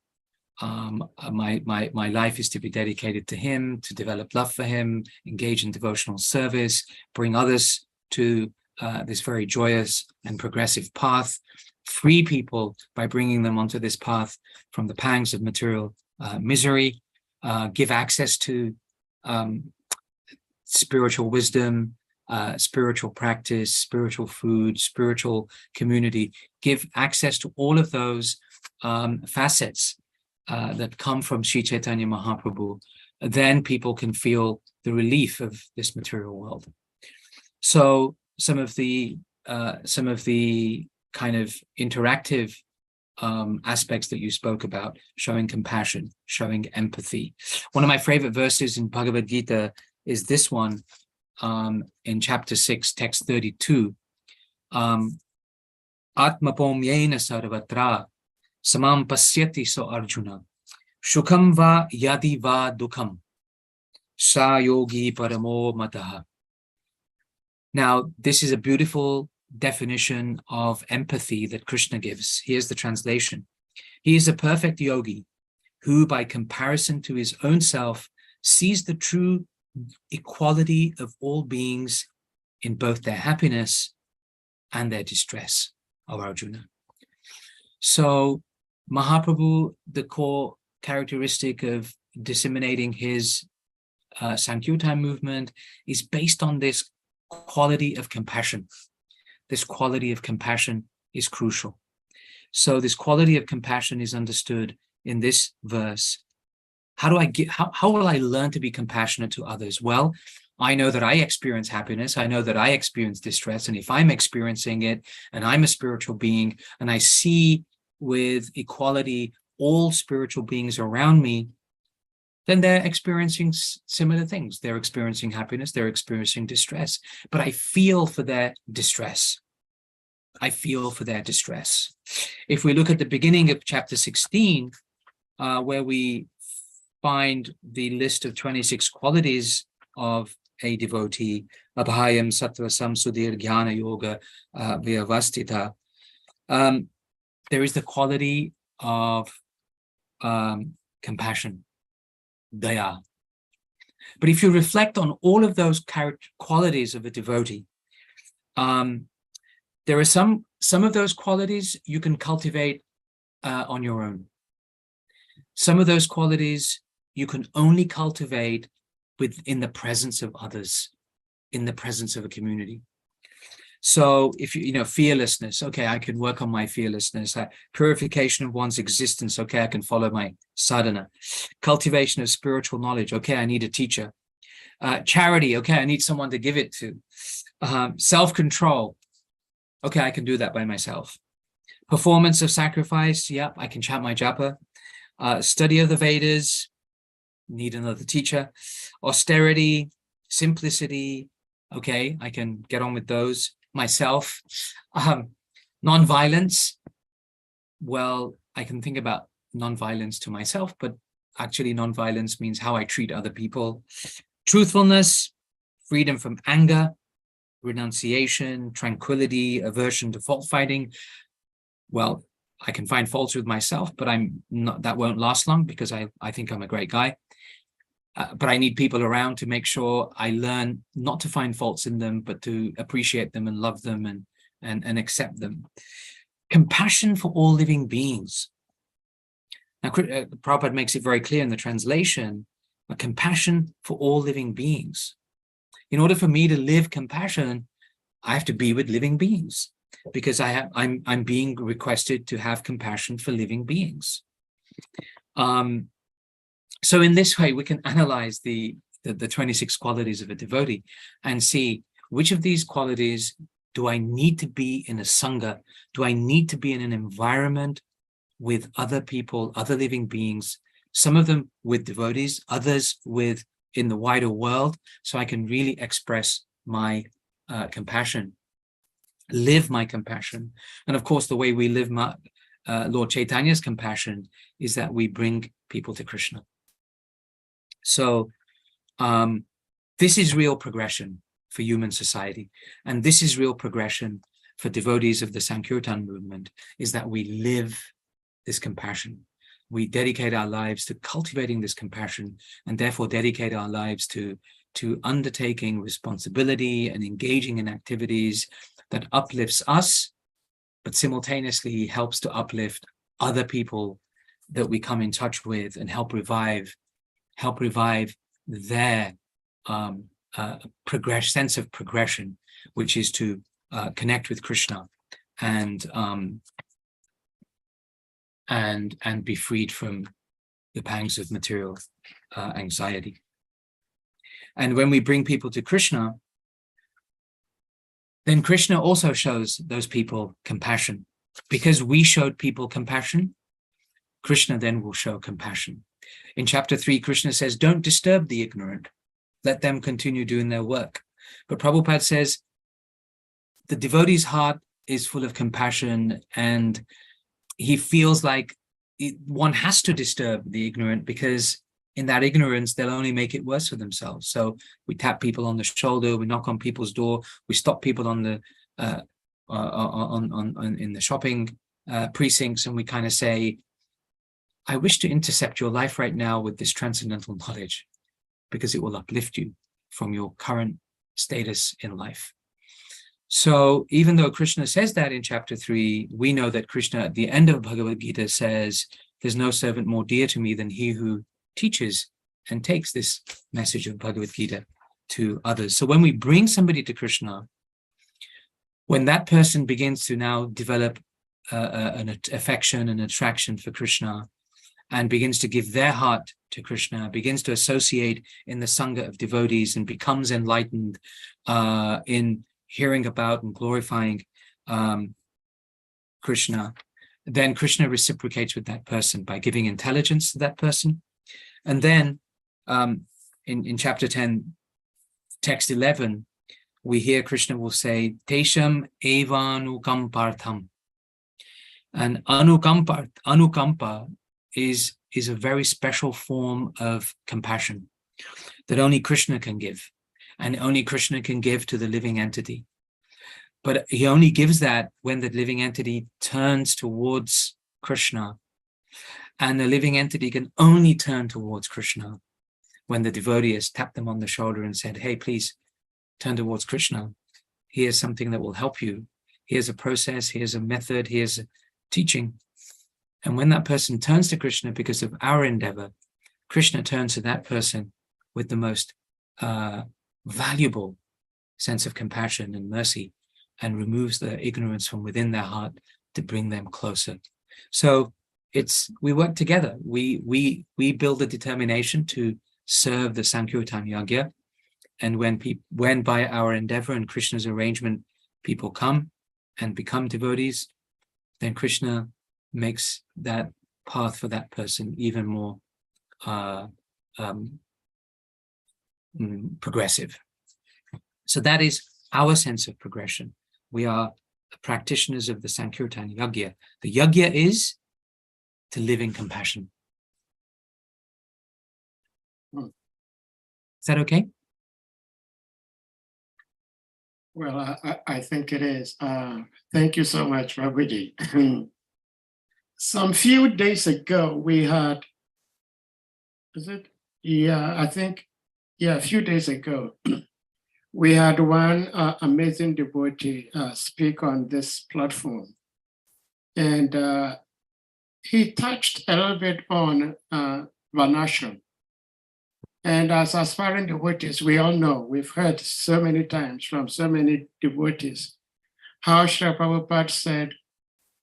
My life is to be dedicated to him, to develop love for him, engage in devotional service, bring others to this very joyous and progressive path, free people by bringing them onto this path from the pangs of material misery, give access to spiritual wisdom, spiritual practice, spiritual food, spiritual community, give access to all of those facets that come from Sri Chaitanya Mahaprabhu, then people can feel the relief of this material world. So some of the kind of interactive aspects that you spoke about, showing compassion, showing empathy. One of my favorite verses in Bhagavad Gita is this one, in chapter 6, text 32. Atmapomyena sarvatra samam pasyati so Arjuna shukam va yadi va dukham sa yogi paramo mataha. Now, this is a beautiful definition of empathy that Krishna gives. Here's the translation. He is a perfect yogi who, by comparison to his own self, sees the true equality of all beings in both their happiness and their distress, O Arjuna. So Mahaprabhu, the core characteristic of disseminating his Sankirtan movement is based on this quality of compassion. This quality of compassion is crucial. So this quality of compassion is understood in this verse. How will I learn to be compassionate to others? Well, I know that I experience happiness. I know that I experience distress. And if I'm experiencing it and I'm a spiritual being and I see with equality all spiritual beings around me, then they're experiencing similar things. They're experiencing happiness. They're experiencing distress. But I feel for their distress. I feel for their distress. If we look at the beginning of chapter 16, where we find the list of 26 qualities of a devotee, abhayam sattva samsudhir jnana yoga vyavastita, there is the quality of compassion, daya. But if you reflect on all of those qualities of a devotee, there are some of those qualities you can cultivate on your own. Some of those qualities you can only cultivate within the presence of others, in the presence of a community. So if fearlessness, okay, I can work on my fearlessness. Purification of one's existence, okay, I can follow my sadhana. Cultivation of spiritual knowledge, okay, I need a teacher. Charity, okay, I need someone to give it to. Self-control, okay, I can do that by myself. Performance of sacrifice, yep, I can chant my japa. Study of the Vedas, need another teacher. Austerity, simplicity, okay, I can get on with those myself. Non-violence, well, I can think about non-violence to myself, but actually non-violence means how I treat other people. Truthfulness, freedom from anger, renunciation, tranquility, aversion to fault finding. Well, I can find faults with myself, but that won't last long because I think I'm a great guy. But I need people around to make sure I learn not to find faults in them, but to appreciate them and love them and accept them. Compassion for all living beings. Now, Prabhupada makes it very clear in the translation, a compassion for all living beings. In order for me to live compassion, I have to be with living beings, because I'm being requested to have compassion for living beings. So in this way, we can analyze the 26 qualities of a devotee and see which of these qualities do I need to be in a sangha? Do I need to be in an environment with other people, other living beings, some of them with devotees, others in the wider world, so I can really express my compassion, live my compassion. And of course, the way we live Lord Chaitanya's compassion is that we bring people to Krishna. So this is real progression for human society. And this is real progression for devotees of the Sankirtan movement, is that we live this compassion. We dedicate our lives to cultivating this compassion, and therefore dedicate our lives to to undertaking responsibility and engaging in activities that uplifts us, but simultaneously helps to uplift other people that we come in touch with and help revive their sense of progression, which is to connect with Krishna and be freed from the pangs of material anxiety. And when we bring people to Krishna, then Krishna also shows those people compassion. Because we showed people compassion, Krishna then will show compassion. In chapter 3, Krishna says, don't disturb the ignorant. Let them continue doing their work. But Prabhupada says, the devotee's heart is full of compassion, and he feels like one has to disturb the ignorant, because in that ignorance, they'll only make it worse for themselves. So we tap people on the shoulder, we knock on people's door, we stop people on the in the shopping precincts, and we kind of say, I wish to intercept your life right now with this transcendental knowledge, because it will uplift you from your current status in life. So even though Krishna says that in chapter 3, we know that Krishna at the end of Bhagavad Gita says, there's no servant more dear to me than he who teaches and takes this message of Bhagavad Gita to others. So when we bring somebody to Krishna, when that person begins to now develop an affection and attraction for Krishna, and begins to give their heart to Krishna, begins to associate in the Sangha of devotees, and becomes enlightened in hearing about and glorifying Krishna, then Krishna reciprocates with that person by giving intelligence to that person. And then in chapter 10, text 11, we hear Krishna will say, Tesham evanukampartham. And anukampa is a very special form of compassion that only Krishna can give, and only Krishna can give to the living entity. But he only gives that when the living entity turns towards Krishna, and the living entity can only turn towards Krishna when the devotee has tapped them on the shoulder and said, hey, please turn towards Krishna. Here's something that will help you. Here's a process, here's a method, here's a teaching. And when that person turns to Krishna because of our endeavor, Krishna turns to that person with the most valuable sense of compassion and mercy, and removes the ignorance from within their heart to bring them closer. So we work together. We build a determination to serve the Sankirtan Yagya. And when by our endeavor and Krishna's arrangement, people come and become devotees, then Krishna makes that path for that person even more progressive. So that is our sense of progression. We are practitioners of the Sankirtan Yagya. The Yagya is to live in compassion. Is that okay? Well, I think it is. Thank you so much, Prabhuji. Some few days ago, we had, a few days ago, we had one amazing devotee speak on this platform. And he touched a little bit on Varnashram. And as aspiring devotees, we all know, we've heard so many times from so many devotees, how Srila Prabhupada said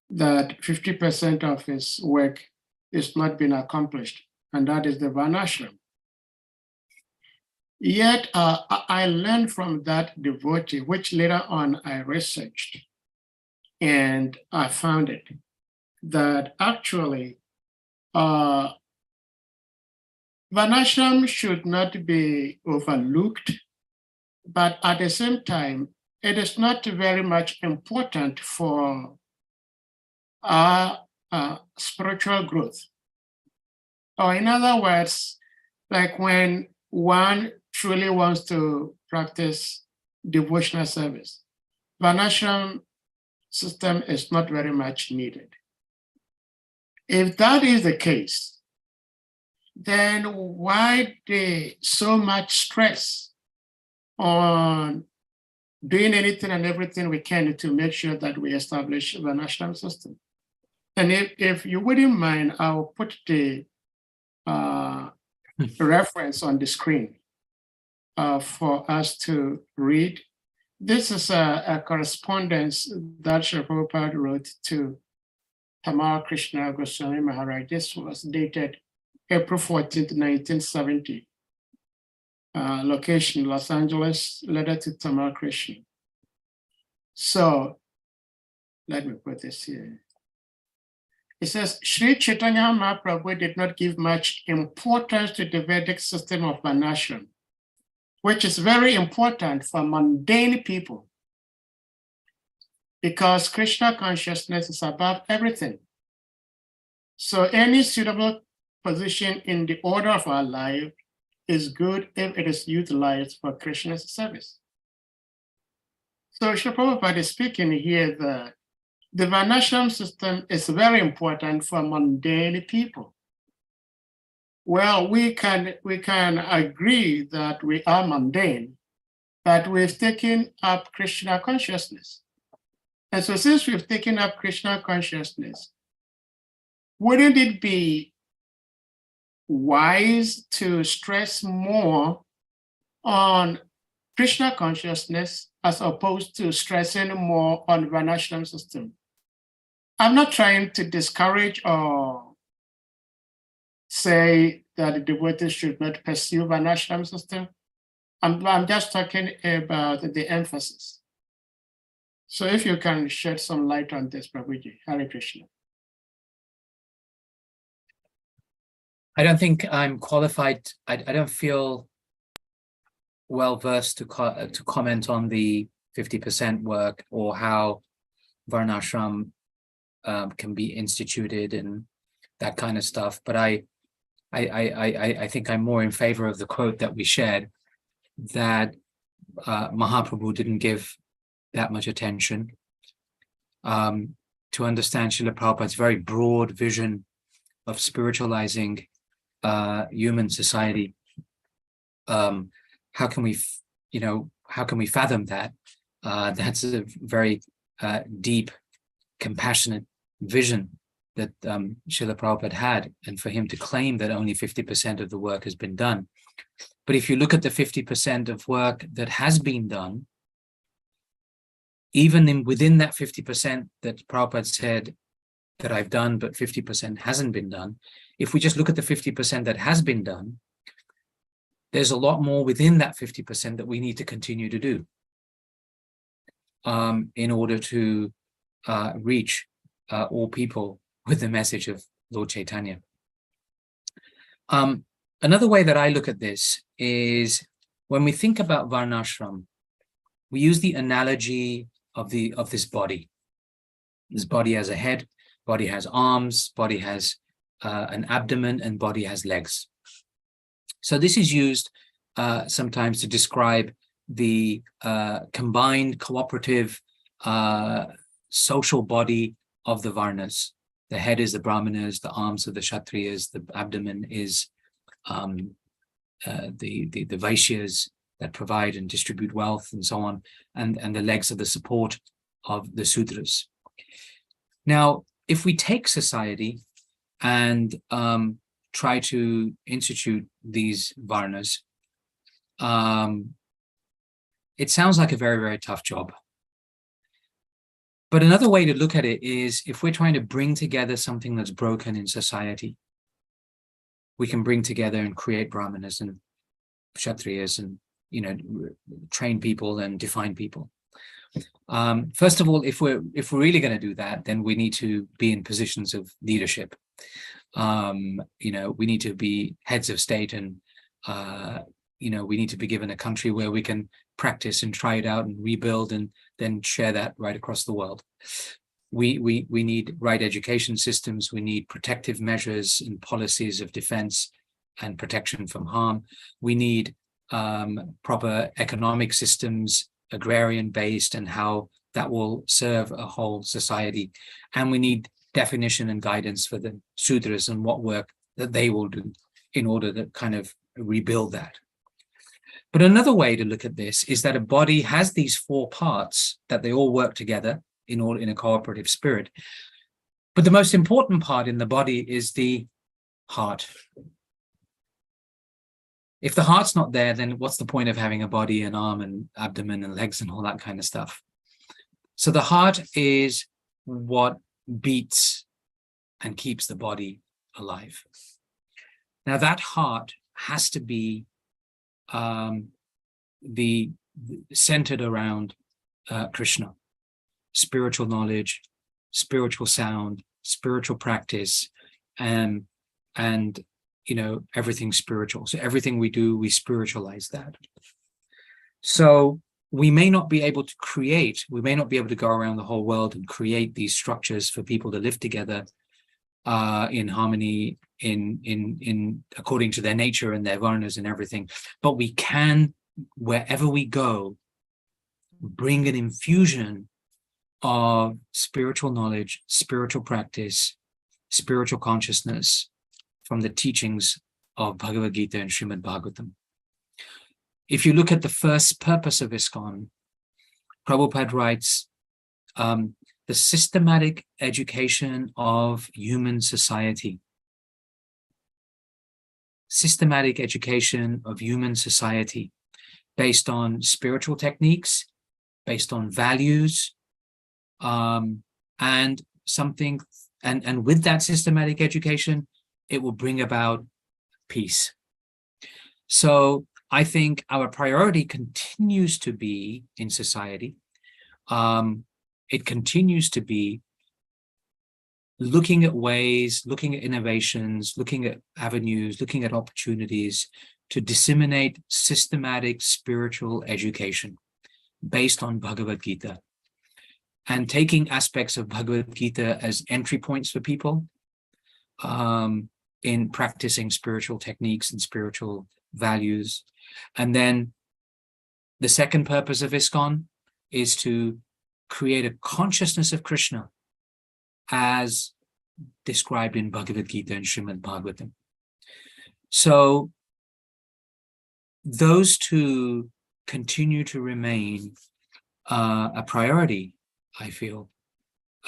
that 50% of his work is not being accomplished, and that is the Varnashram. Yet I learned from that devotee, which later on I researched, and I found it, that actually Varnashram should not be overlooked, but at the same time, it is not very much important for our spiritual growth. Or in other words, like when one truly wants to practice devotional service, Varnashram system is not very much needed. If that is the case, then why so much stress on doing anything and everything we can to make sure that we establish the national system. And if you wouldn't mind, I'll put the reference on the screen for us to read. This is a correspondence that Srila Prabhupada wrote to HARE Krishna Goswami Maharaj. This was dated April 14th, 1970. Location, Los Angeles, letter to HARE Krishna. So let me put this here. It says, Sri Chaitanya Mahaprabhu did not give much importance to the Vedic system of Varnashram, which is very important for mundane people, because Krishna consciousness is above everything. So any suitable position in the order of our life is good if it is utilized for Krishna's service. So Srila Prabhupada is speaking here that the Varnashram system is very important for mundane people. Well, we can agree that we are mundane, but we've taken up Krishna consciousness. And so since we've taken up Krishna consciousness, wouldn't it be wise to stress more on Krishna consciousness as opposed to stressing more on Varnashram system? I'm not trying to discourage or say that the devotees should not pursue Varnashram system. I'm just talking about the emphasis. So if you can shed some light on this, Prabhuji. Hare Krishna. I don't think I'm qualified. I don't feel well-versed to comment on the 50% work or how Varnashram can be instituted and that kind of stuff. But I think I'm more in favor of the quote that we shared, that Mahaprabhu didn't give that much attention to understand Srila Prabhupada's very broad vision of spiritualizing human society. How can we fathom that? That's a very deep, compassionate vision that Srila Prabhupada had, and for him to claim that only 50% of the work has been done. But if you look at the 50% of work that has been done, even within that 50% that Prabhupada said that I've done, but 50% hasn't been done, if we just look at the 50% that has been done, there's a lot more within that 50% that we need to continue to do in order to reach all people with the message of Lord Chaitanya. Another way that I look at this is when we think about Varnashram, we use the analogy of this body. This body has a head, body has arms, body has an abdomen, and body has legs. So this is used sometimes to describe the combined cooperative social body of the Varnas. The head is the Brahmanas, the arms are the Kshatriyas, the abdomen is the Vaishyas that provide and distribute wealth and so on, and the legs are the support of the Sudras. Now, if we take society and try to institute these Varnas, it sounds like a very, very tough job. But another way to look at it is, if we're trying to bring together something that's broken in society, we can bring together and create Brahmanas and Kshatriyas and, train people and define people. First of all, if we're really going to do that, then we need to be in positions of leadership. We need to be heads of state, and we need to be given a country where we can practice and try it out and rebuild and then share that right across the world. We need right education systems. We need protective measures and policies of defense and protection from harm. We need proper economic systems, agrarian-based, and how that will serve a whole society. And we need definition and guidance for the Sudras and what work that they will do in order to kind of rebuild that. But another way to look at this is that a body has these four parts that they all work together in a cooperative spirit. But the most important part in the body is the heart. If the heart's not there, then what's the point of having a body, an arm and abdomen and legs and all that kind of stuff? So the heart is what beats and keeps the body alive. Now that heart has to be centered around Krishna, spiritual knowledge, spiritual sound, spiritual practice, and everything spiritual. So everything we do, we spiritualize that. So we may not be able to create, we may not be able to go around the whole world and create these structures for people to live together in harmony, in according to their nature and their varnas and everything. But we can, wherever we go, bring an infusion of spiritual knowledge, spiritual practice, spiritual consciousness from the teachings of Bhagavad Gita and SRIMAD Bhagavatam. If you look at the first purpose of ISKCON, Prabhupada writes, the systematic education of human society. Systematic education of human society based on spiritual techniques, based on values, and with that systematic education, it will bring about peace. So I think our priority continues to be in society. It continues to be looking at ways, looking at innovations, looking at avenues, looking at opportunities to disseminate systematic spiritual education based on Bhagavad Gita, and taking aspects of Bhagavad Gita as entry points for people in practicing spiritual techniques and spiritual values. And then the second purpose of ISKCON is to create a consciousness of Krishna as described in Bhagavad Gita and SRIMAD Bhagavatam. So those two continue to remain a priority, I feel,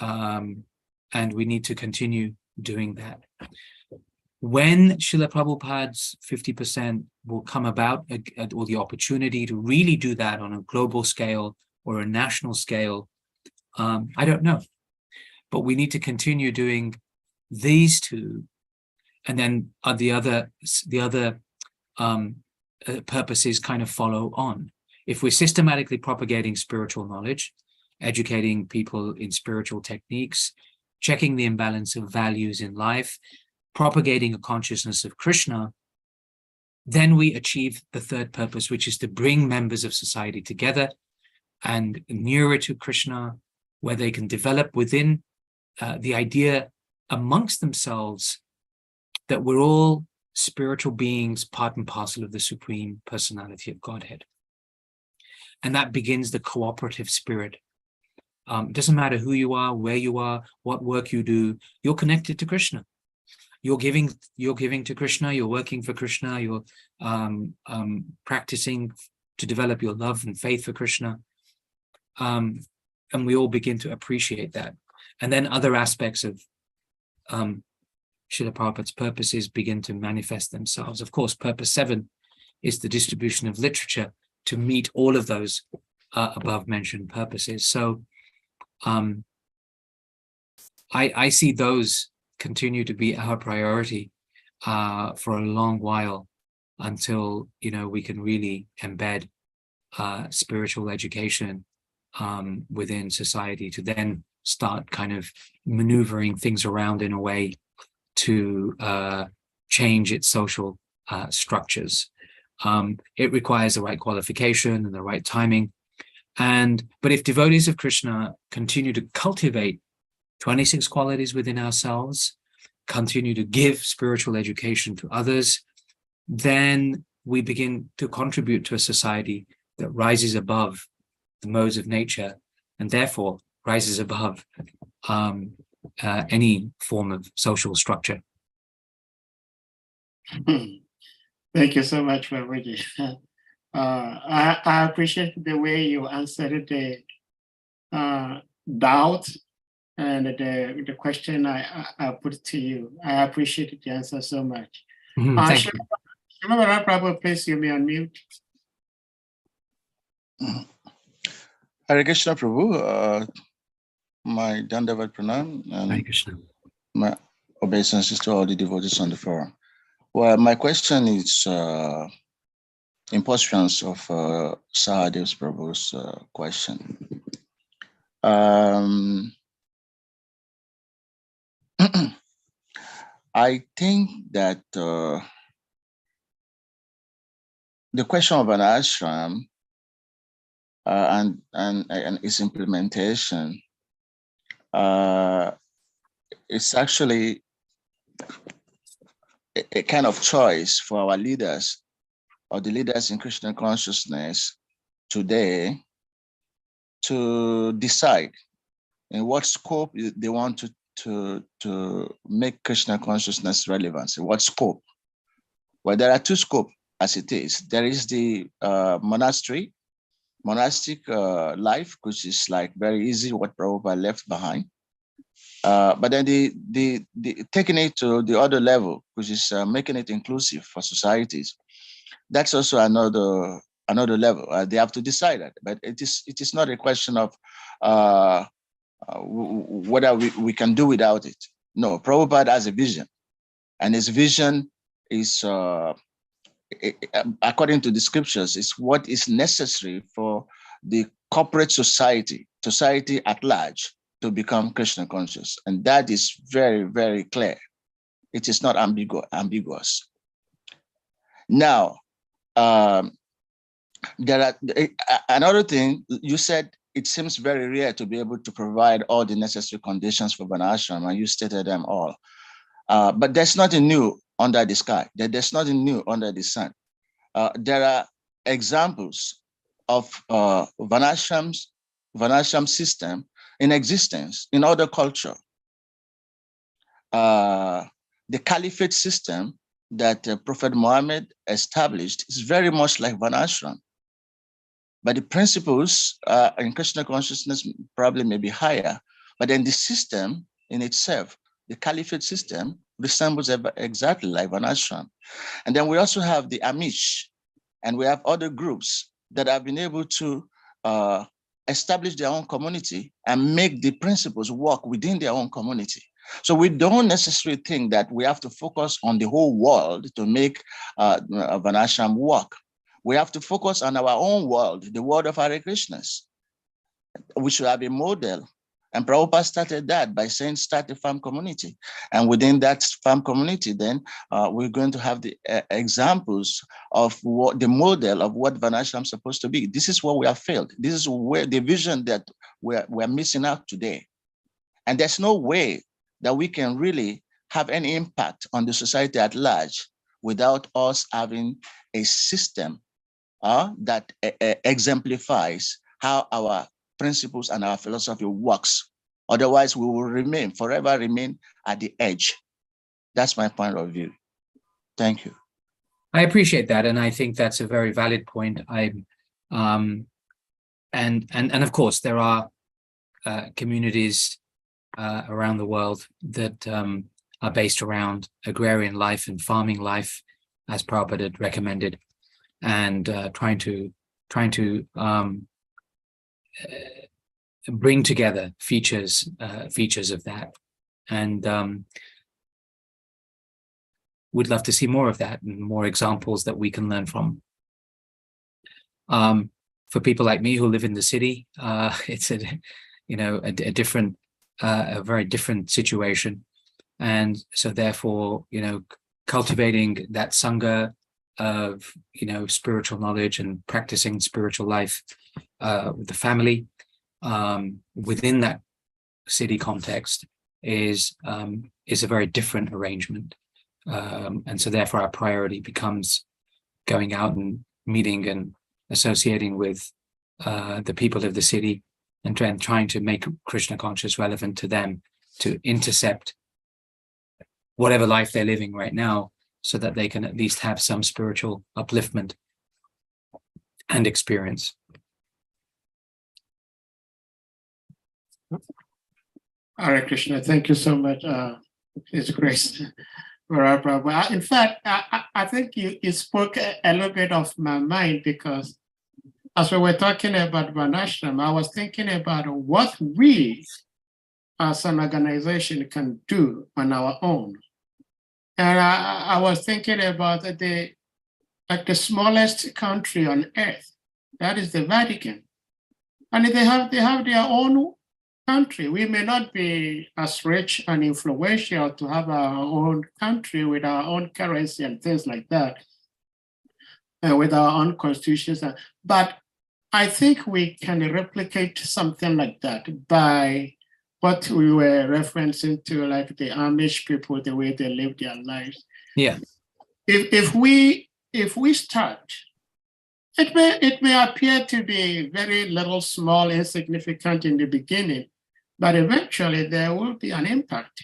and we need to continue doing that. When Srila Prabhupada's 50% will come about, or the opportunity to really do that on a global scale or a national scale, I don't know. But we need to continue doing these two, and then the other purposes kind of follow on. If we're systematically propagating spiritual knowledge, educating people in spiritual techniques, checking the imbalance of values in life, propagating a consciousness of Krishna, then we achieve the third purpose, which is to bring members of society together and nearer to Krishna, where they can develop within the idea amongst themselves that we're all spiritual beings, part and parcel of the Supreme Personality of Godhead. And that begins the cooperative spirit. It doesn't matter who you are, where you are, what work you do, you're connected to Krishna. You're giving to Krishna, you're working for Krishna, you're practicing to develop your love and faith for Krishna. And we all begin to appreciate that. And then other aspects of Srila Prabhupada's purposes begin to manifest themselves. Of course, purpose 7 is the distribution of literature to meet all of those above mentioned purposes. So I see those continue to be our priority for a long while, until we can really embed spiritual education within society, to then start kind of maneuvering things around in a way to change its social structures. It requires the right qualification and the right timing. But if devotees of Krishna continue to cultivate 26 qualities within ourselves, continue to give spiritual education to others, then we begin to contribute to a society that rises above the modes of nature, and therefore rises above any form of social structure. Thank you so much, Prabhuji. I appreciate the way you answered the doubt and the question I put to you. I appreciate the answer so much. Thank you. Shrimad Prabhu, please, you may unmute. Hare Krishna Prabhu, my Dandavat Pranam Hare and Krishna. my obeisances to all the devotees on the forum. Well, my question is in pursuance of Sahadev's Prabhu's question. I think that the question of an ashram and its implementation is actually a kind of choice for our leaders or the leaders in Krishna consciousness today to decide in what scope they want to make Krishna consciousness relevant. In what scope? Well, there are two scopes as it is. There is the monastic life, which is like very easy, what Prabhupada left behind. But then the taking it to the other level, which is making it inclusive for societies. That's also another level. They have to decide that, but it is not a question of whether we can do without it. No, Prabhupada has a vision, and his vision is, according to the scriptures, is what is necessary for the corporate society at large to become Krishna conscious. And that is very, very clear. It is not ambiguous. Now, there are another thing you said. It seems very rare to be able to provide all the necessary conditions for Varnashram, and you stated them all. But there's nothing new under the sky. There's nothing new under the sun. There are examples of Varnashram system in existence in other culture. The caliphate system that Prophet Muhammad established is very much like Varnashram. But the principles in Krishna consciousness probably may be higher, but then the system in itself, the caliphate system, resembles exactly like Varnashram. And then we also have the Amish, and we have other groups that have been able to establish their own community and make the principles work within their own community. So we don't necessarily think that we have to focus on the whole world to make Varnashram work. We have to focus on our own world, the world of Hare Krishnas. We should have a model. And Prabhupada started that by saying, start a farm community. And within that farm community, then we're going to have the examples of what the model of what Varnashram is supposed to be. This is what we have failed. This is where the vision that we're missing out today. And there's no way that we can really have any impact on the society at large without us having a system that exemplifies how our principles and our philosophy works. Otherwise, we will forever remain at the edge. That's my point of view. Thank you. I appreciate that, and I think that's a very valid point. And of course, there are communities around the world that are based around agrarian life and farming life, as Prabhupada had recommended, and trying to bring together features of that, and we'd love to see more of that and more examples that we can learn from. For people like me who live in the city, it's a very different situation, and so therefore, cultivating that sangha of spiritual knowledge and practicing spiritual life with the family within that city context is a very different arrangement, and so therefore our priority becomes going out and meeting and associating with the people of the city and trying to make Krishna conscious relevant to them, to intercept whatever life they're living right now, so that they can at least have some spiritual upliftment. and experience. Hare Krishna, thank you so much, His Grace. Prabhu. In fact, I think you spoke a little bit of my mind, because as we were talking about Varnashram, I was thinking about what we as an organization can do on our own. And I was thinking about the smallest country on earth, that is the Vatican. And they have their own country. We may not be as rich and influential to have our own country with our own currency and things like that, with our own constitutions. But I think we can replicate something like that by what we were referencing to, like the Amish people, the way they live their lives. Yeah. If we start, it may appear to be very little, small, insignificant in the beginning, but eventually there will be an impact.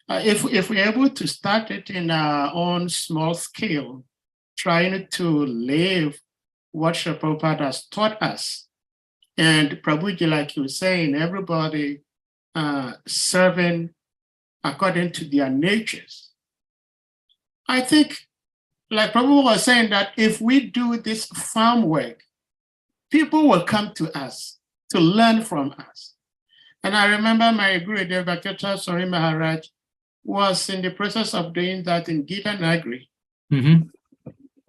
If we're able to start it in our own small scale, trying to live what Srila Prabhupada has taught us, and Prabhuji, like you were saying, everybody serving according to their natures. I think, like Prabhu was saying, that if we do this farm work, people will come to us to learn from us. And I remember my Guru Devakata Swami Maharaj was in the process of doing that in Gita Nagari. Mm-hmm.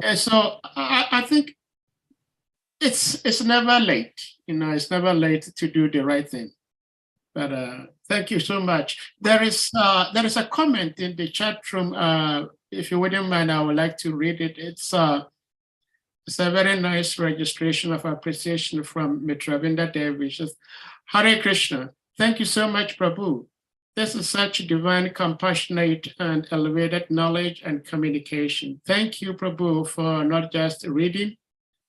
And so I think it's never late. It's never late to do the right thing. But thank you so much. There is a comment in the chat room. If you wouldn't mind, I would like to read it. It's a very nice registration of appreciation from Mitravinda Devi. Hare Krishna. Thank you so much, Prabhu. This is such divine, compassionate, and elevated knowledge and communication. Thank you, Prabhu, for not just reading,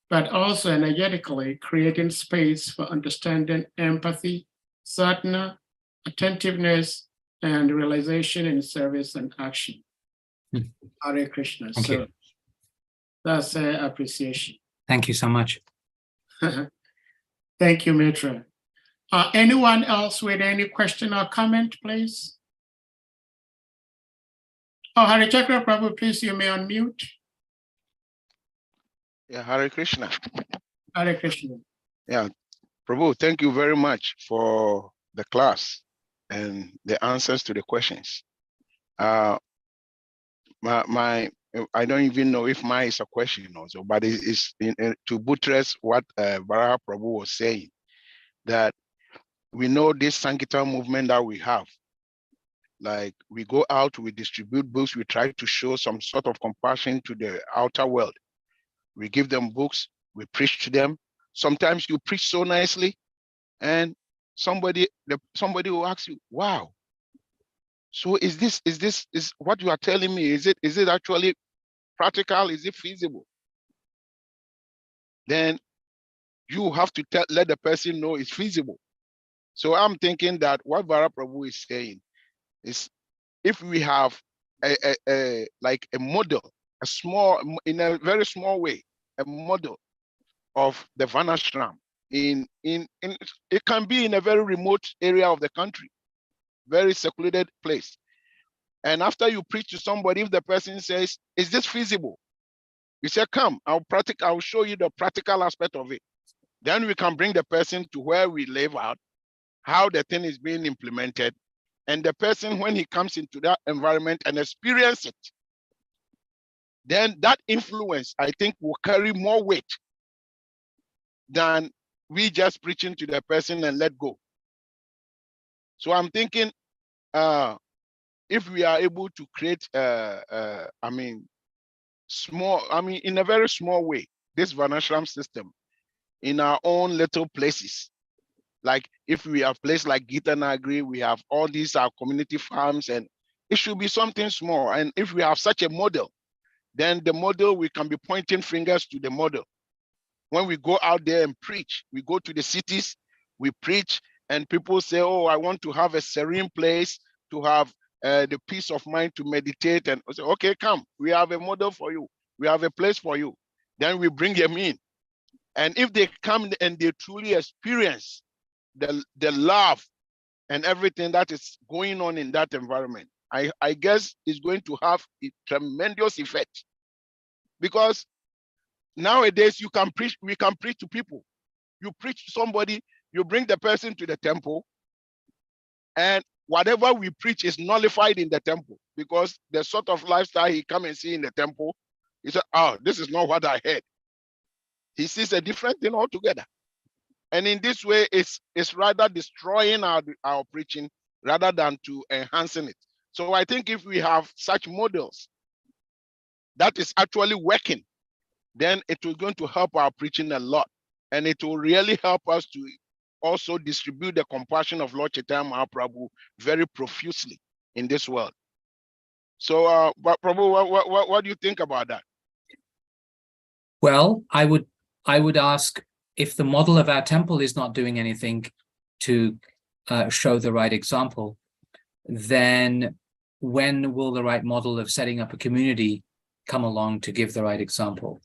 but also energetically creating space for understanding, empathy, sadhana, attentiveness, and realization in service and action. Hare Krishna. Thank you. That's appreciation. Thank you so much. Thank you, Mitra. Anyone else with any question or comment, please? Oh, Hare Chakra Prabhu, please, you may unmute. Yeah, Hare Krishna. Hare Krishna. Yeah, Prabhu, thank you very much for the class and the answers to the questions. I don't even know if mine is a question also, but it's to buttress what Baraha Prabhu was saying, that we know this Sankirtan movement that we have. Like, we go out, we distribute books, we try to show some sort of compassion to the outer world. We give them books, we preach to them. Sometimes you preach so nicely, and somebody will ask you, wow, so is what you are telling me, is it actually practical? Is it feasible? Then you have to let the person know it's feasible. So I'm thinking that what Vara Prabhu is saying is, if we have like a model, in a very small way, a model of the Varnashram, it can be in a very remote area of the country, very secluded place. And after you preach to somebody, if the person says, is this feasible? You say, come, I'll show you the practical aspect of it. Then we can bring the person to where we live out, how the thing is being implemented. And the person, when he comes into that environment and experience it, then that influence, I think, will carry more weight than we just preaching to the person and let go. So I'm thinking, if we are able to create, in a very small way, this Varnashram system in our own little places. Like, if we have places like Gita Nagari, we have all these community farms, and it should be something small. And if we have such a model, then the model, we can be pointing fingers to the model. When we go out there and preach, we go to the cities, we preach, and people say, oh, I want to have a serene place, to have the peace of mind to meditate. And I say, okay, come, we have a model for you. We have a place for you. Then we bring them in. And if they come and they truly experience the love and everything that is going on in that environment, I guess it's going to have a tremendous effect. Because nowadays we can preach to people. You preach to somebody, you bring the person to the temple, and whatever we preach is nullified in the temple, because the sort of lifestyle he come and see in the temple, he said, oh, this is not what I heard. He sees a different thing altogether. And in this way, it's rather destroying our preaching rather than to enhancing it. So I think if we have such models that is actually working, then it will going to help our preaching a lot. And it will really help us to also distribute the compassion of Lord Chaitanya Mahaprabhu very profusely in this world. So, but Prabhu, what do you think about that? Well, I would ask, if the model of our temple is not doing anything to show the right example, then when will the right model of setting up a community come along to give the right example?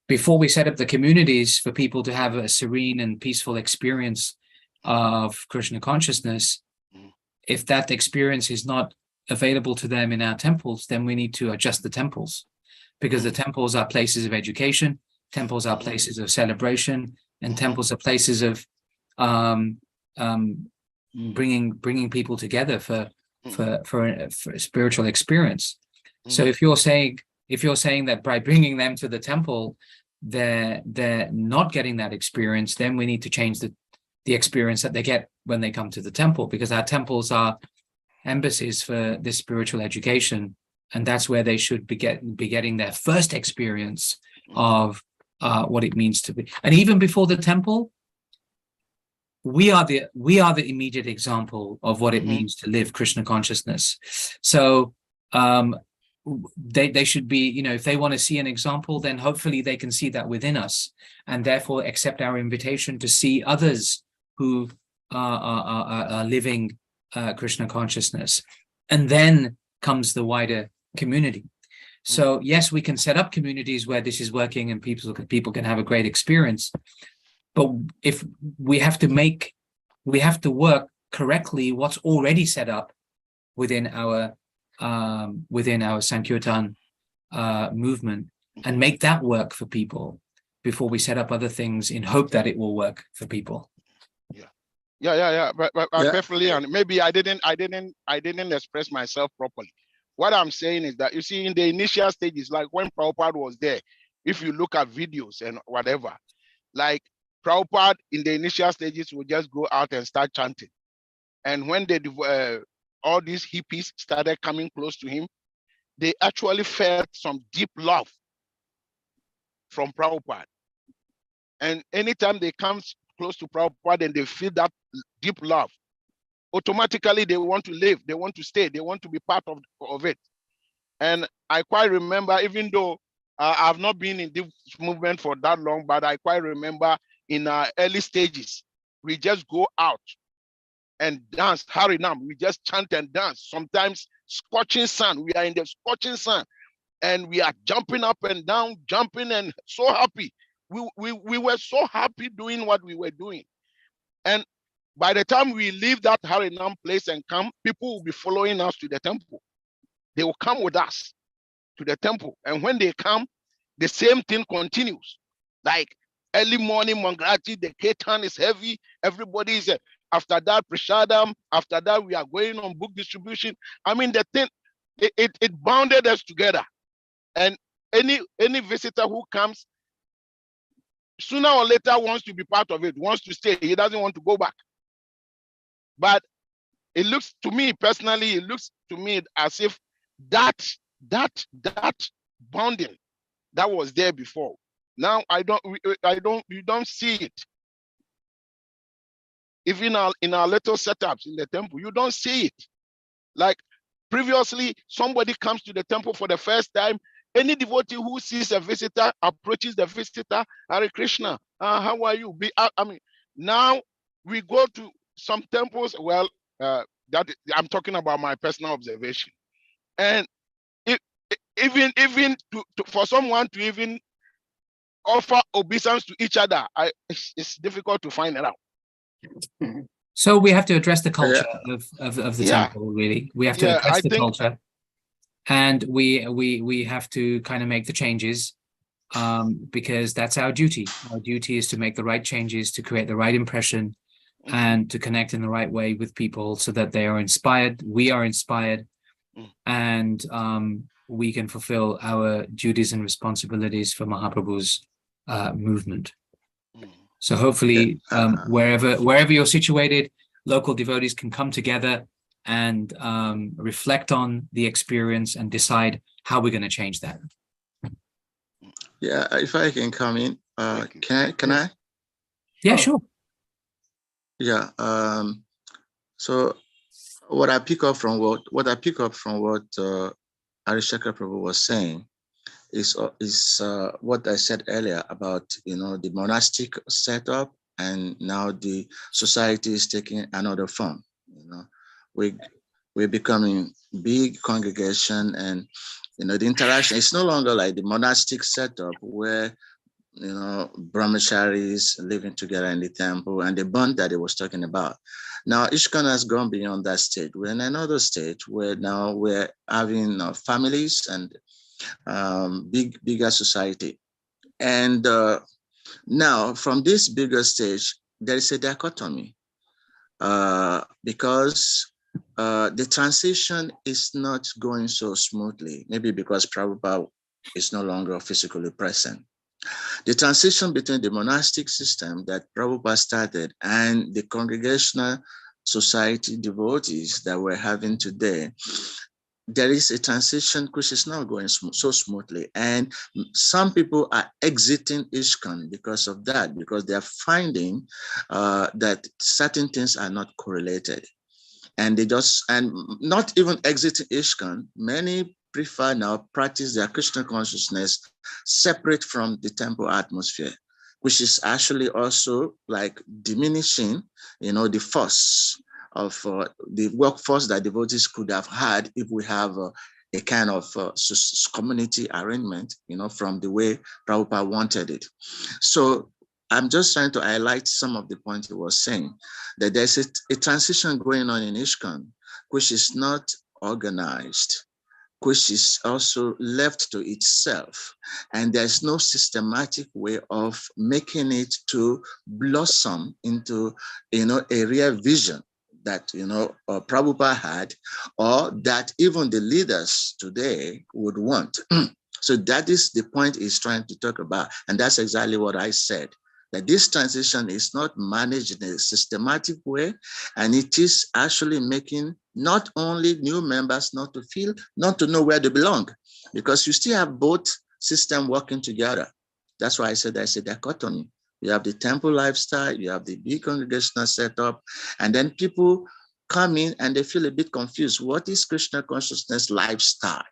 Before we set up the communities for people to have a serene and peaceful experience of Krishna consciousness, if that experience is not available to them in our temples, then we need to adjust the temples, because the temples are places of education, temples are places of celebration, and temples are places of bringing people together for a spiritual experience. So if you're saying that by bringing them to the temple, they're not getting that experience, then we need to change the experience that they get when they come to the temple, because our temples are embassies for this spiritual education, and that's where they should be getting their first experience of what it means to be. And even before the temple, we are the immediate example of what it means to live Krishna consciousness. So they should be, if they want to see an example, then hopefully they can see that within us, and therefore accept our invitation to see others who are living Krishna consciousness. And then comes the wider community. So yes, we can set up communities where this is working and people can have a great experience. But if we have to work correctly what's already set up within our Sankirtan movement, and make that work for people before we set up other things in hope that it will work for people. Yeah. But perfectly, and maybe I didn't express myself properly. What I'm saying is that, you see, in the initial stages, like when Prabhupada was there, if you look at videos and whatever, like Prabhupada in the initial stages would just go out and start chanting. And when all these hippies started coming close to him, they actually felt some deep love from Prabhupada. And anytime they come close to Prabhupada and they feel that deep love, automatically they want to live, they want to stay, they want to be part of it. And I quite remember, even though I've not been in this movement for that long, but I quite remember in our early stages, we just go out and dance, Harinam, we just chant and dance. Sometimes scorching sun, we are in the scorching sun, and we are jumping up and down, jumping and so happy. We were so happy doing what we were doing. And by the time we leave that Harinam place and come, people will be following us to the temple. They will come with us to the temple. And when they come, the same thing continues. Like early morning, Mangrati, the Ketan is heavy. Everybody is, after that, Prashadam. After that, we are going on book distribution. I mean, the thing, it bounded us together. And any visitor who comes, sooner or later wants to be part of it, wants to stay. He doesn't want to go back. But it looks to me personally, as if that bonding that was there before, now you don't see it. Even in our little setups in the temple, you don't see it. Like previously, somebody comes to the temple for the first time. Any devotee who sees a visitor approaches the visitor, Hare Krishna, how are you? I mean, now we go to some temples. Well, that I'm talking about my personal observation, and even for someone to even offer obeisance to each other. It's difficult to find it out. So we have to address the culture of the Yeah. temple, really. We have to Yeah, address I the think culture, and we have to kind of make the changes, because that's our duty. Our duty is to make the right changes, to create the right impression, and to connect in the right way with people so that they are inspired, we are inspired, and we can fulfill our duties and responsibilities for Mahaprabhu's movement. So hopefully, wherever you're situated, local devotees can come together and reflect on the experience and decide how we're going to change that. Yeah, if I can come in, can I? Yeah, sure. Yeah. So what I pick up from what Arishaka Prabhu was saying is what I said earlier about, the monastic setup, and now the society is taking another form. We're becoming big congregation, and the interaction, it's no longer like the monastic setup where brahmacharis living together in the temple and the bond that he was talking about. Now ISKCON has gone beyond that stage. We're in another stage where now we're having families and bigger society. And now from this bigger stage, there is a dichotomy because the transition is not going so smoothly, maybe because Prabhupada is no longer physically present. The transition between the monastic system that Prabhupada started and the congregational society devotees that we're having today, there is a transition which is not going so smoothly. And some people are exiting ISKCON because of that, because they're finding that certain things are not correlated. And not even exiting ISKCON, many prefer now practice their Krishna consciousness separate from the temple atmosphere, which is actually also like diminishing, the force of the workforce that devotees could have had if we have a kind of community arrangement, from the way Prabhupada wanted it. So I'm just trying to highlight some of the points he was saying, that there's a transition going on in ISKCON, which is not organized, which is also left to itself. And there's no systematic way of making it to blossom into, a real vision that, Prabhupada had, or that even the leaders today would want. So that is the point he's trying to talk about. And that's exactly what I said, that this transition is not managed in a systematic way, and it is actually making not only new members not to know where they belong, because you still have both systems working together. That's why I said there's a dichotomy. You have the temple lifestyle, you have the big congregational setup, and then people come in and they feel a bit confused. What is Krishna consciousness lifestyle?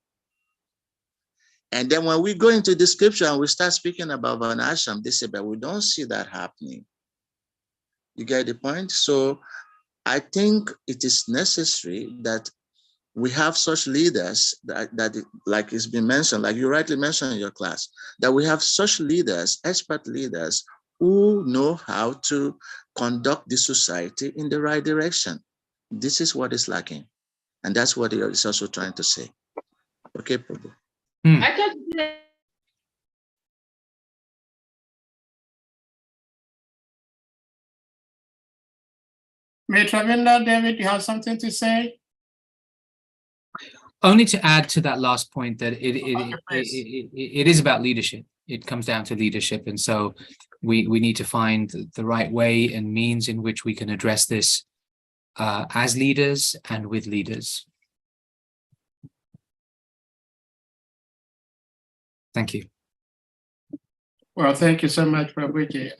And then when we go into the scripture and we start speaking about Varnashram, they say, but we don't see that happening. You get the point? So I think it is necessary that we have such leaders that like it's been mentioned, like you rightly mentioned in your class, that we have such leaders, expert leaders, who know how to conduct the society in the right direction. This is what is lacking. And that's what he is also trying to say. Okay, Prabhu. Ravinda, David, you have something to say? Only to add to that last point that it is about leadership. It comes down to leadership. And so we need to find the right way and means in which we can address this as leaders and with leaders. Thank you. Well, thank you so much, Prabhuji.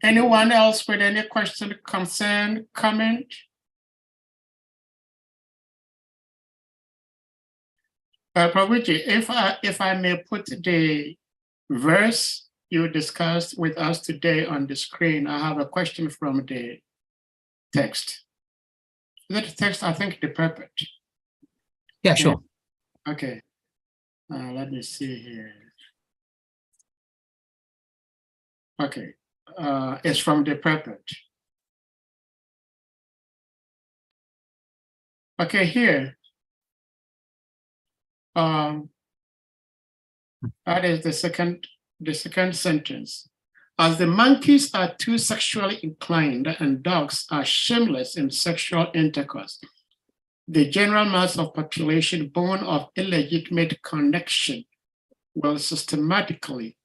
Anyone else with any question, concern, comment? Prabhuji, if I may put the verse you discussed with us today on the screen, I have a question from the text. Is that the text? I think the purport. Yeah, sure. Okay. Let me see here. Okay, it's from the purport. Okay, here. That is the second sentence. As the monkeys are too sexually inclined and dogs are shameless in sexual intercourse, the general mass of population born of illegitimate connection will systematically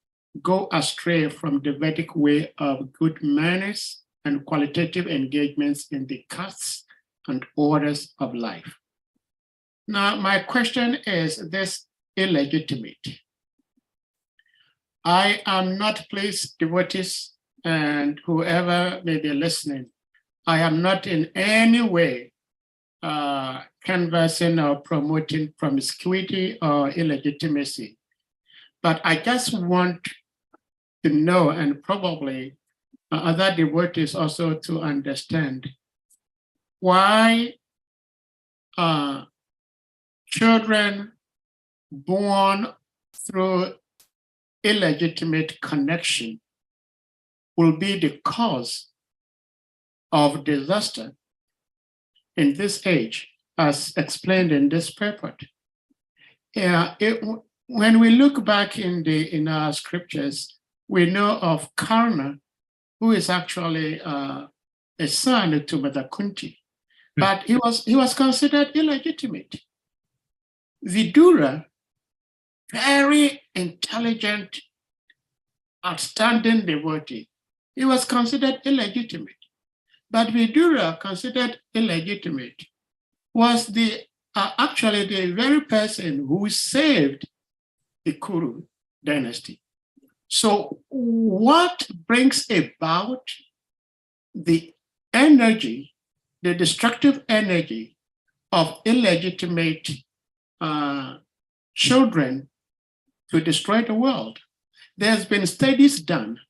go astray from the Vedic way of good manners and qualitative engagements in the castes and orders of life. Now, my question is this illegitimate? I am not, please, devotees and whoever may be listening, I am not in any way canvassing or promoting promiscuity or illegitimacy. But I just want to know, and probably other devotees also to understand, why children born through illegitimate connection will be the cause of disaster in this age, as explained in this purport. When we look back in our scriptures, we know of Karna, who is actually a son to Mother Kunti, but he was considered illegitimate. Vidura, very intelligent, outstanding devotee, he was considered illegitimate. But Vidura, considered illegitimate, was actually the very person who saved the Kuru dynasty. So what brings about the energy, the destructive energy of illegitimate children to destroy the world? There's been studies done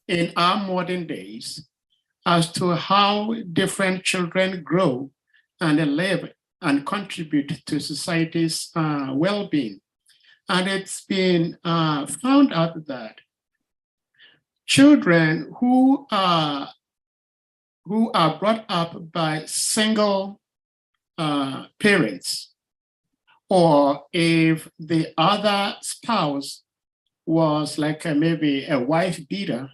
in our modern days as to how different children grow and live and contribute to society's well-being. And it's been found out that children who are brought up by single parents, or if the other spouse was like maybe a wife beater,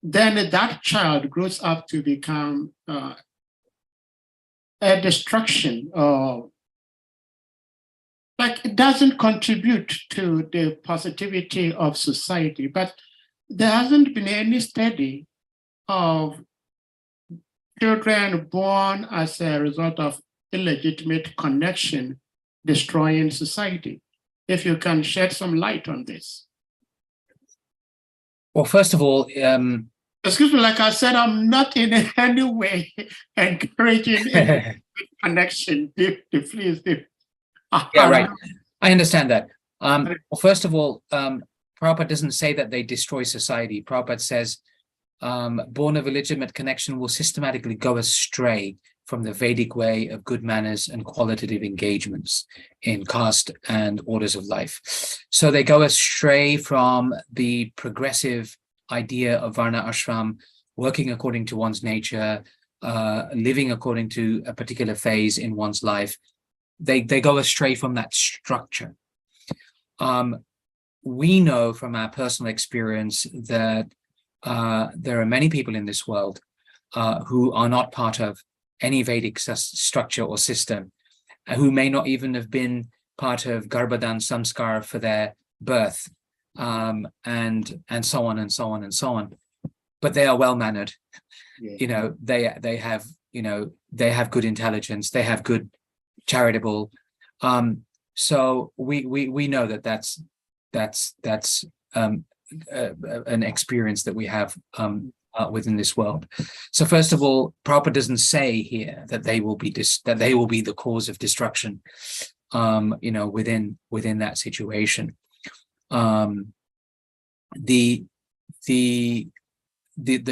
then that child grows up to become a destruction, or like it doesn't contribute to the positivity of society. But there hasn't been any study of children born as a result of illegitimate connection destroying society. If you can shed some light on this. Well, first of all, excuse me, like I said, I'm not in any way encouraging connection. Please. Yeah, right. I understand that. Well, first of all, Prabhupada doesn't say that they destroy society. Prabhupada says born of illegitimate connection will systematically go astray from the Vedic way of good manners and qualitative engagements in caste and orders of life. So they go astray from the progressive idea of Varna Ashram, working according to one's nature, living according to a particular phase in one's life. They go astray from that structure. We know from our personal experience that there are many people in this world who are not part of any Vedic structure or system, who may not even have been part of Garbhadan Samskar for their birth, and so on and so on and so on. But they are well-mannered. Yeah. You know, they have good intelligence, they have good charitable. So we know that that's an experience that we have within this world. So first of all, Prabhupada doesn't say here that they will be the cause of destruction, within that situation. The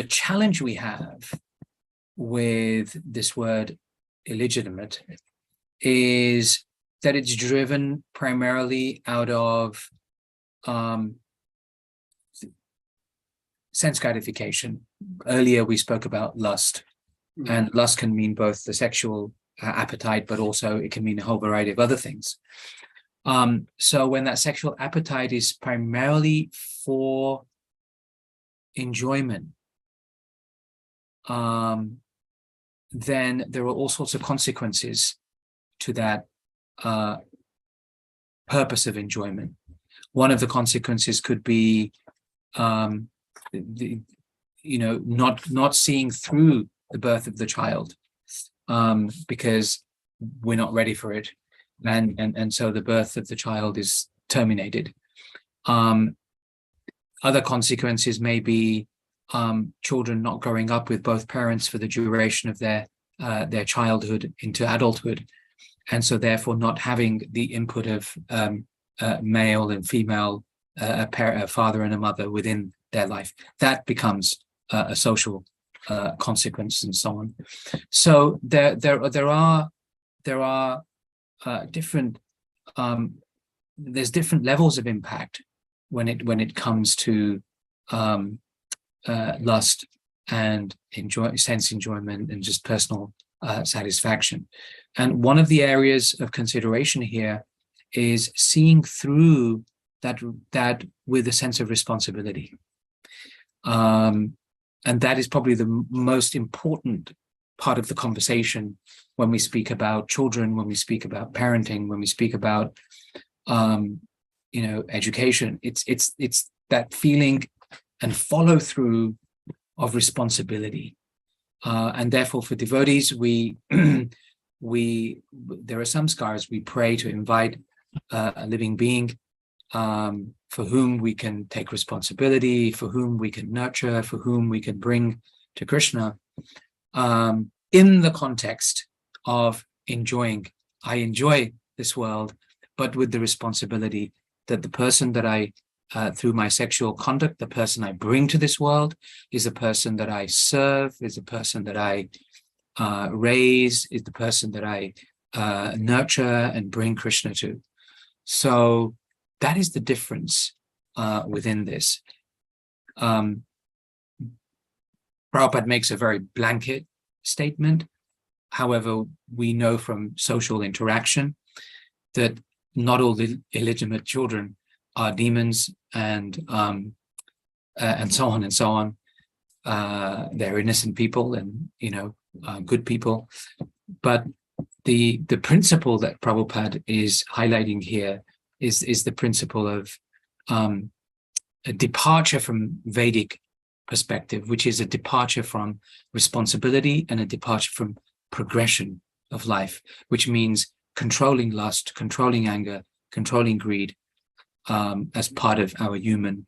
challenge we have with this word illegitimate is that it's driven primarily out of sense gratification. Earlier we spoke about lust, and lust can mean both the sexual appetite, but also it can mean a whole variety of other things. So when that sexual appetite is primarily for enjoyment, then there are all sorts of consequences to that purpose of enjoyment. One of the consequences could be, not seeing through the birth of the child, because we're not ready for it, and so the birth of the child is terminated. Other consequences may be children not growing up with both parents for the duration of their childhood into adulthood, and so therefore not having the input of male and female, a father and a mother within their life. That becomes a social consequence, and so on. So there are different there's different levels of impact when it comes to lust and sense enjoyment and just personal satisfaction. And one of the areas of consideration here is seeing through that with a sense of responsibility. And that is probably the most important part of the conversation when we speak about children, when we speak about parenting, when we speak about education. It's that feeling and follow through of responsibility. And therefore for devotees, there are some scars we pray to invite a living being for whom we can take responsibility, for whom we can nurture, for whom we can bring to Krishna, in the context of enjoying. I enjoy this world, but with the responsibility that the person that I, through my sexual conduct, the person I bring to this world is a person that I serve, is a person that I raise, is the person that I nurture and bring Krishna to. So that is the difference within this. Prabhupada makes a very blanket statement. However, we know from social interaction that not all the illegitimate children are demons and so on and so on. They're innocent people and good people. But the principle that Prabhupada is highlighting here is the principle of a departure from Vedic perspective, which is a departure from responsibility and a departure from progression of life, which means controlling lust, controlling anger, controlling greed, as part of our human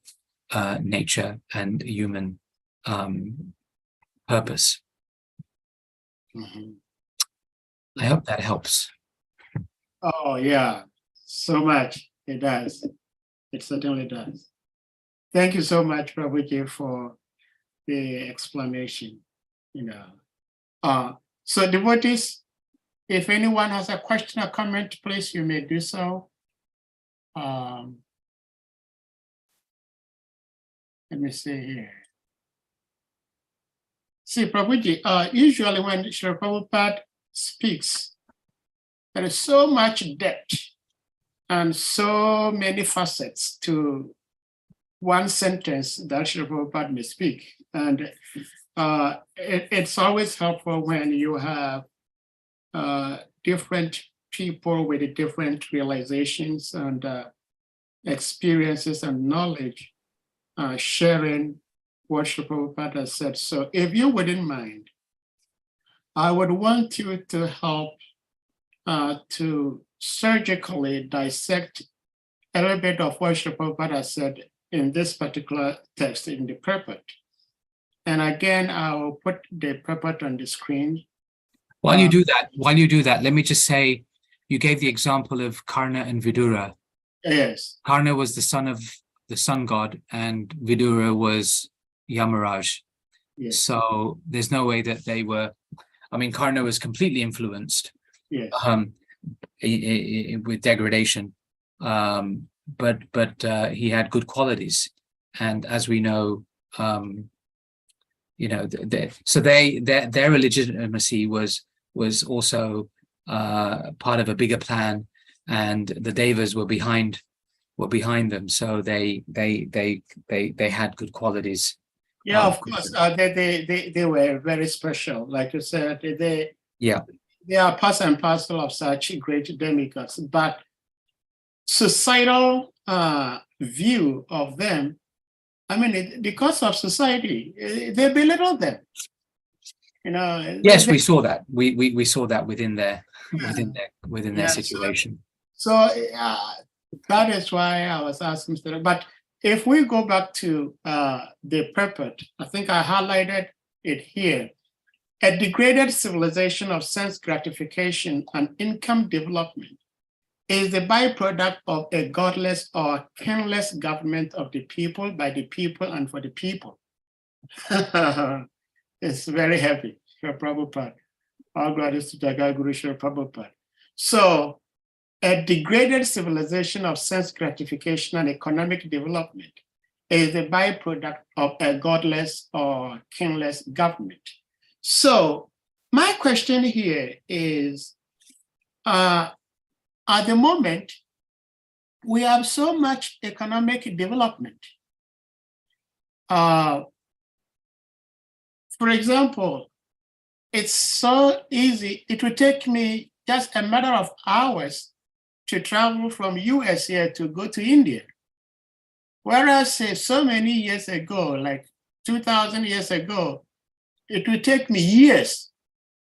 nature and human purpose. I hope that helps. Oh, yeah, so much. It does. It certainly does. Thank you so much, Prabhuji, for the explanation. So devotees, if anyone has a question or comment, please, you may do so. Let me see here. See, Prabhuji, usually when Srila Prabhupada speaks, there is so much depth and so many facets to one sentence that Srila Prabhupada may speak. And it's always helpful when you have different people with different realizations and experiences and knowledge sharing what Srila Prabhupada has said. So if you wouldn't mind, I would want you to help to surgically dissect a little bit of what Srila Prabhupada has said in this particular text in the purport. And again, I'll put the purport on the screen. While you do that, let me just say, you gave the example of Karna and Vidura. Yes. Karna was the son of the sun god, and Vidura was Yamaraj. Yes. So there's no way that they were. I mean, Karna was completely influenced. Yes. With degradation, but he had good qualities, and as we know, you know, so their legitimacy was also part of a bigger plan, and the Devas were behind them. So they had good qualities. Yeah, of course. They were very special. Like you said, they are part and parcel of such great demigods. But societal view of them, I mean, because of society, they belittle them. You know. Yes, we saw that. We saw that within their situation. So that is why I was asking. But if we go back to the purport, I think I highlighted it here. A degraded civilization of sense gratification and income development is the byproduct of a godless or kinless government of the people, by the people, and for the people. It's very heavy, Srila Prabhupada. All glory to Jagaguru Srila Prabhupada. So, a degraded civilization of sense gratification and economic development is the byproduct of a godless or kingless government. So, my question here is, at the moment, we have so much economic development. For example, it's so easy. It would take me just a matter of hours to travel from US here to go to India. Whereas so many years ago, like 2,000 years ago, it would take me years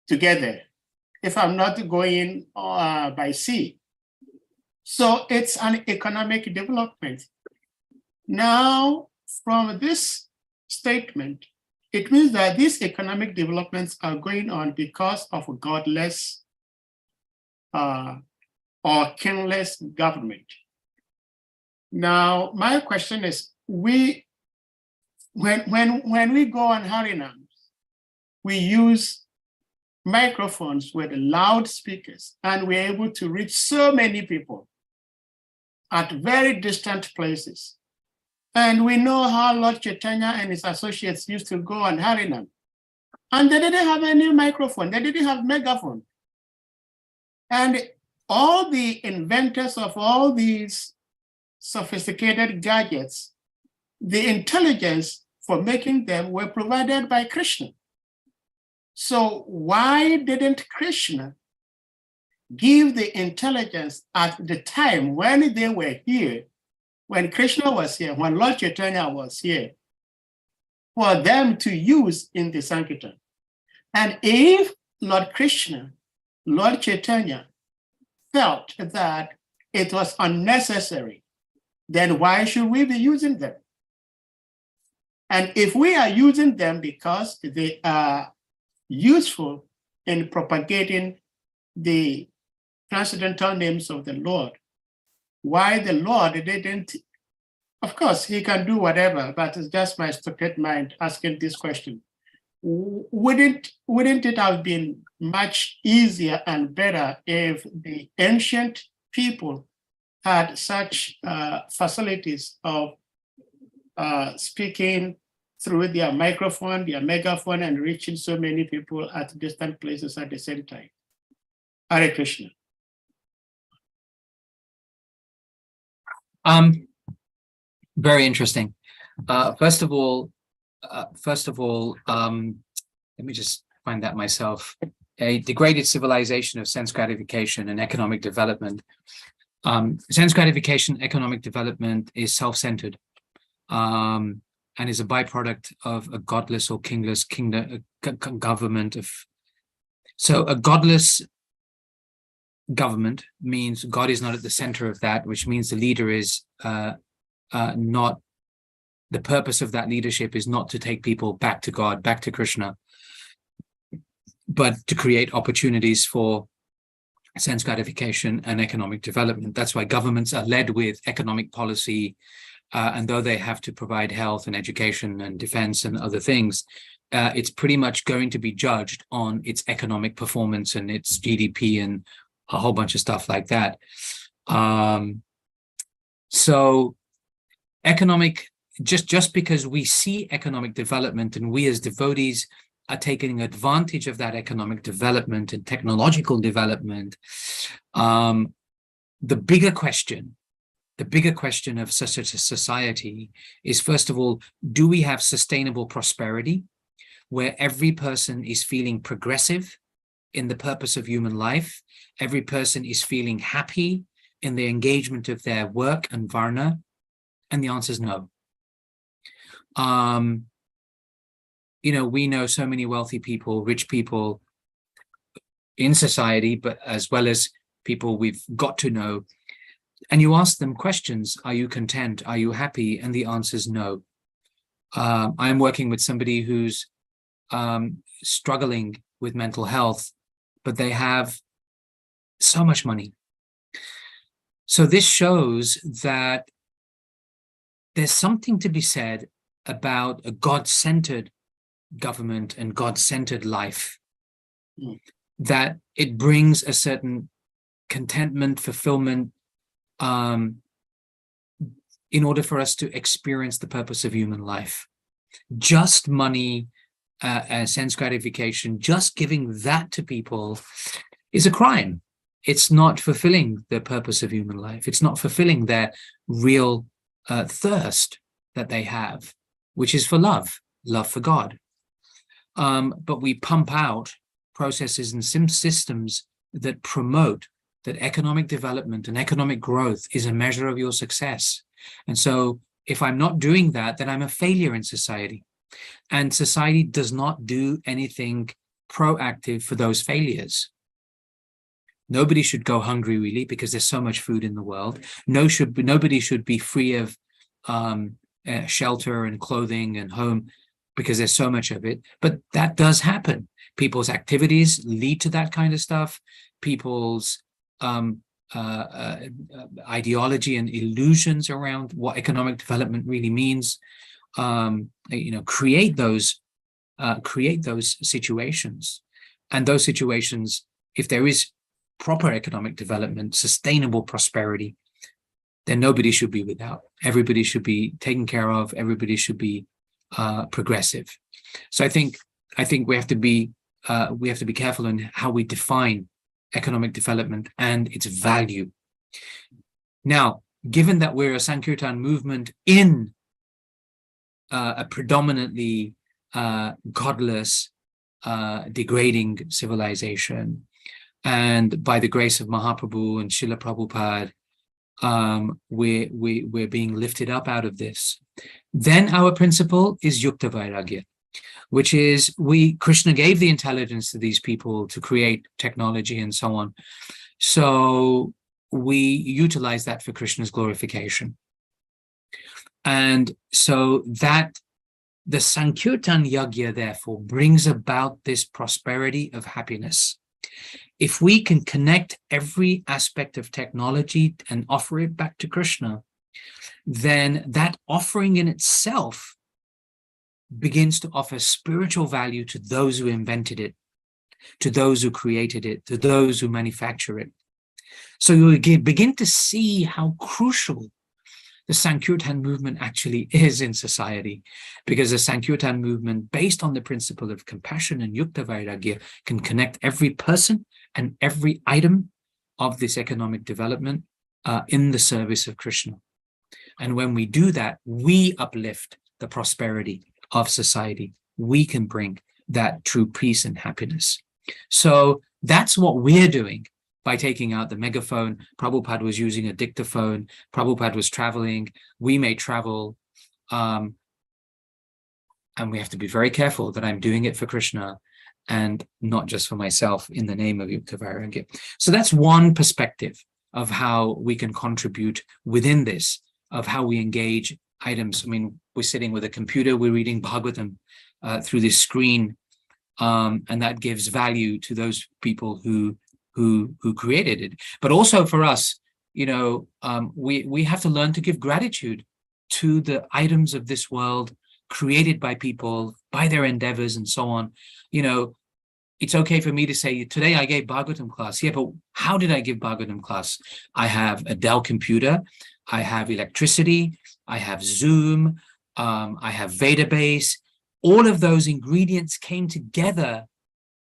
to get there if I'm not going by sea. So it's an economic development. Now, from this statement, it means that these economic developments are going on because of godless or kinless government. Now, my question is, when we go on Harinams, we use microphones with loudspeakers, and we're able to reach so many people at very distant places. And we know how Lord Chaitanya and his associates used to go on Harinam. And they didn't have any microphone, they didn't have megaphone. And all the inventors of all these sophisticated gadgets, the intelligence for making them were provided by Krishna. So why didn't Krishna give the intelligence at the time when they were here, when Krishna was here, when Lord Chaitanya was here, for them to use in the Sankirtan? And if Lord Krishna, Lord Chaitanya felt that it was unnecessary, then why should we be using them? And if we are using them because they are useful in propagating the transcendental names of the Lord, why the Lord didn't? Of course, he can do whatever, but it's just my stupid mind asking this question. Wouldn't it have been much easier and better if the ancient people had such facilities of speaking through their microphone, their megaphone, and reaching so many people at distant places at the same time? Hare Krishna. Very interesting. First of all, let me just find that myself. A degraded civilization of sense gratification and economic development. Sense gratification, economic development is self-centered, and is a byproduct of a godless or kingless government. So a godless government means God is not at the center of that, which means the leader is not, the purpose of that leadership is not to take people back to God, back to Krishna, but to create opportunities for sense gratification and economic development. That's why governments are led with economic policy, and though they have to provide health and education and defense and other things, it's pretty much going to be judged on its economic performance and its GDP and a whole bunch of stuff like that. So economic just because we see economic development and we as devotees are taking advantage of that economic development and technological development, the bigger question of such a society is, first of all, do we have sustainable prosperity where every person is feeling progressive in the purpose of human life? Every person is feeling happy in the engagement of their work and varna? And the answer is no. You know, we know so many wealthy people, rich people in society, but as well as people we've got to know. And you ask them questions, are you content? Are you happy? And the answer is no. I'm working with somebody who's struggling with mental health, but they have so much money. So this shows that there's something to be said about a God-centered government and God-centered life, that it brings a certain contentment, fulfillment, in order for us to experience the purpose of human life. Just money and sense gratification, just giving that to people is a crime. It's not fulfilling the purpose of human life. It's not fulfilling their real thirst that they have, which is for love for God. But we pump out processes and systems that promote that economic development and economic growth is a measure of your success. And so if I'm not doing that, then I'm a failure in society. And society does not do anything proactive for those failures. Nobody should go hungry, really, because there's so much food in the world. Nobody should be free of shelter and clothing and home, because there's so much of it. But that does happen. People's activities lead to that kind of stuff. People's ideology and illusions around what economic development really means, create those situations. And those situations, if there is proper economic development, sustainable prosperity, then nobody should be without. Everybody should be taken care of. Everybody should be progressive. So I think we have to be careful in how we define economic development and its value. Now, given that we're a Sankirtan movement in a predominantly godless, degrading civilization, and by the grace of Mahaprabhu and Srila Prabhupada, we're being lifted up out of this, then our principle is Yukta Vairagya, which is Krishna gave the intelligence to these people to create technology and so on. So we utilize that for Krishna's glorification. And so that the Sankirtan Yagya, therefore, brings about this prosperity of happiness. If we can connect every aspect of technology and offer it back to Krishna, then that offering in itself begins to offer spiritual value to those who invented it, to those who created it, to those who manufacture it. So you begin to see how crucial the Sankirtan movement actually is in society, because the Sankirtan movement, based on the principle of compassion and Yukta Vairagya, can connect every person and every item of this economic development in the service of Krishna. And when we do that, we uplift the prosperity of society. We can bring that true peace and happiness. So that's what we're doing by taking out the megaphone. Prabhupada was using a dictaphone. Prabhupada was traveling. We may travel. And we have to be very careful that I'm doing it for Krishna and not just for myself in the name of Yukta Vairagya. So that's one perspective of how we can contribute within this, of how we engage items. I mean, we're sitting with a computer, we're reading Bhagavatam through this screen, and that gives value to those people who created it. But also for us, we have to learn to give gratitude to the items of this world created by people, by their endeavors and so on. It's okay for me to say, today I gave Bhagavatam class. Yeah, but how did I give Bhagavatam class? I have a Dell computer, I have electricity, I have Zoom, I have Veda base. All of those ingredients came together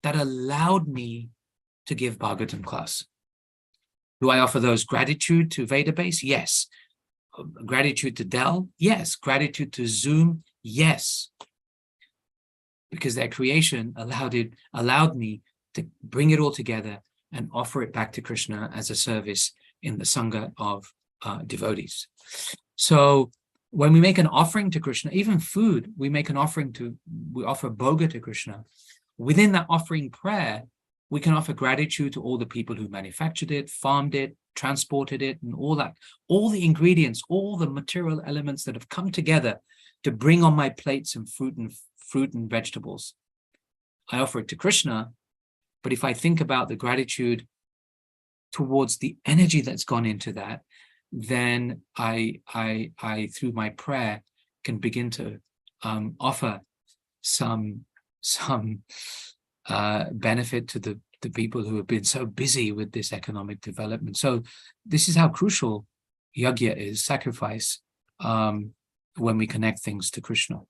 that allowed me to give Bhagavatam class. Do I offer those gratitude to Veda base? Yes. Gratitude to Dell? Yes. Gratitude to Zoom? Yes. Because their creation allowed me to bring it all together and offer it back to Krishna as a service in the Sangha of devotees. So when we make an offering to Krishna, even food, we offer bhoga to Krishna. Within that offering prayer, we can offer gratitude to all the people who manufactured it, farmed it, transported it, and all that, all the ingredients, all the material elements that have come together to bring on my plate some fruit and vegetables. I offer it to Krishna, but if I think about the gratitude towards the energy that's gone into that, then I through my prayer can begin to offer some benefit to the people who have been so busy with this economic development. So this is how crucial yajna is, sacrifice, when we connect things to Krishna.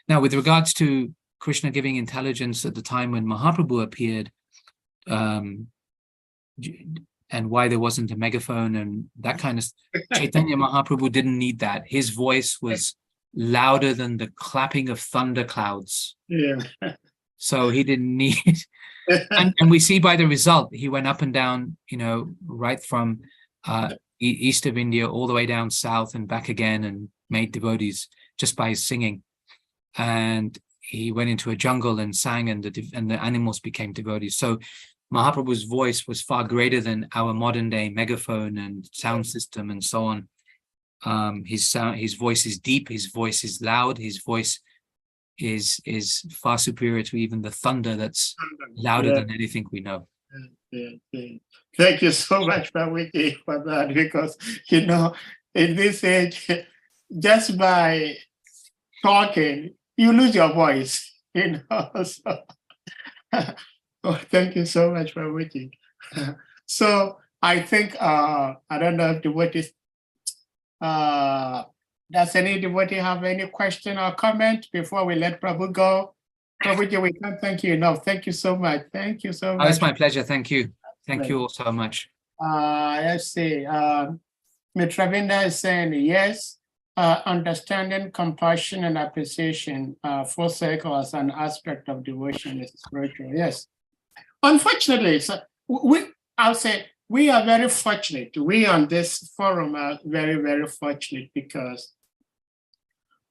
Now, with regards to Krishna giving intelligence at the time when Mahaprabhu appeared, and why there wasn't a megaphone and that kind of Chaitanya Mahaprabhu didn't need that. His voice was louder than the clapping of thunder clouds. Yeah. So he didn't need and we see by the result, he went up and down, right from east of India all the way down south and back again, and made devotees just by his singing. And he went into a jungle and sang, and the animals became devotees. So Mahaprabhu's voice was far greater than our modern day megaphone and sound system and so on. His voice is deep, his voice is loud, his voice is far superior to even the thunder that's louder than anything we know. Thank you so much, Prabhuji, for that, because in this age, just by talking, you lose your voice, so oh, thank you so much, Prabhuji. So I think I don't know if devotees does any devotee have any question or comment before we let Prabhu go? Prabhuji, we can't thank you enough. Thank you so much. Thank you so much. Oh, it's my pleasure. Thank you. Thank you all so much. Let's see. Mitravinda is saying yes. Understanding, compassion, and appreciation, full circle as an aspect of devotion is spiritual. Yes. Unfortunately, so I'll say we are very fortunate. We on this forum are very, very fortunate because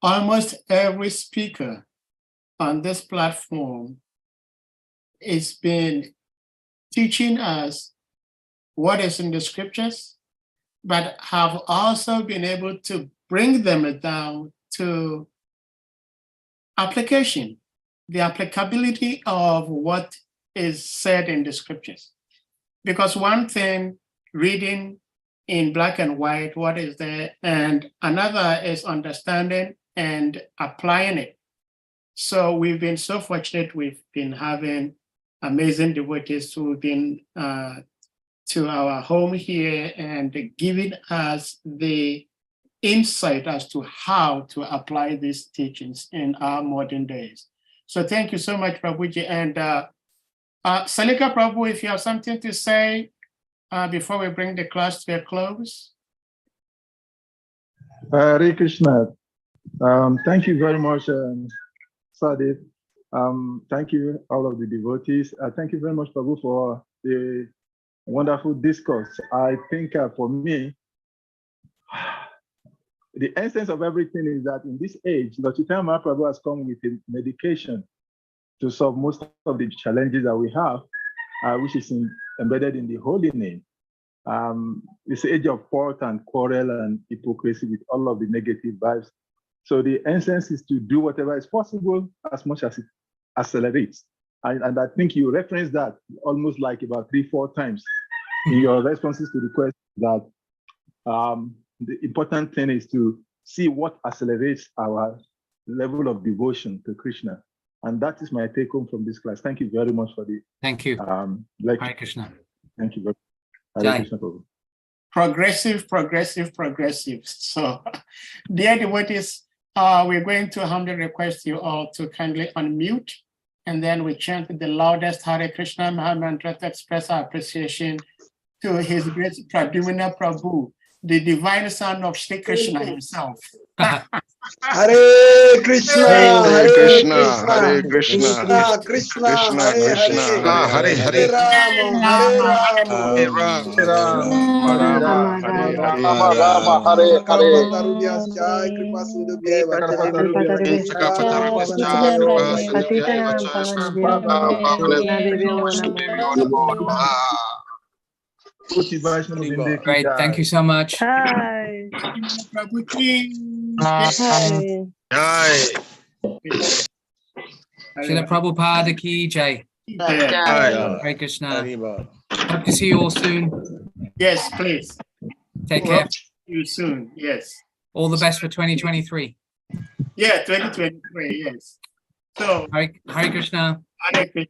almost every speaker on this platform has been teaching us what is in the scriptures, but have also been able to bring them down to application, the applicability of what is said in the scriptures. Because one thing, reading in black and white, what is there, and another is understanding and applying it. So we've been so fortunate. We've been having amazing devotees who've been to our home here and giving us the insight as to how to apply these teachings in our modern days. So thank you so much, Prabhuji. And Salika Prabhu, if you have something to say before we bring the class to a close. Hare Krishna. Thank you very much, Sadif. Thank you, all of the devotees. Thank you very much, Prabhu, for the wonderful discourse. I think for me, the essence of everything is that in this age, Lord Chaitanya Mahaprabhu has come with a medication to solve most of the challenges that we have, which is embedded in the holy name. It's the age of fault and quarrel and hypocrisy with all of the negative vibes. So the essence is to do whatever is possible as much as it accelerates. And I think you referenced that almost like about 3-4 times in your responses to the question that the important thing is to see what accelerates our level of devotion to Krishna. And that is my take home from this class. Thank you very much for the Thank you. lecture. Hare Krishna. Thank you very much. Hare Krishna, Prabhu. Progressive. So, dear devotees, we're going to humbly request you all to kindly unmute, and then we chant the loudest Hare Krishna Maha Mantra to express our appreciation to His great Pradyumna Prabhu, the divine son of Shri Krishna himself. Hare Krishna, Hare Krishna, Hare Krishna, Krishna, Krishna, Krishna Hare Krishna, Hare, Hare Hare, Hare Rama, Hare Rama, Hare Rama, Hare Rama Hare. Rama, Hare Hare. Tarudyas Jai, Kripa Sindhu Deva, Great, thank you so much. Prabhu ki Jai. Srila Prabhupada ki jai. Hare Krishna. Hope to see you all soon. Yes, please. Take care. See you soon. Yes. All the best for 2023. Yeah, 2023. Yes. So, Hare Krishna. Hare Krishna.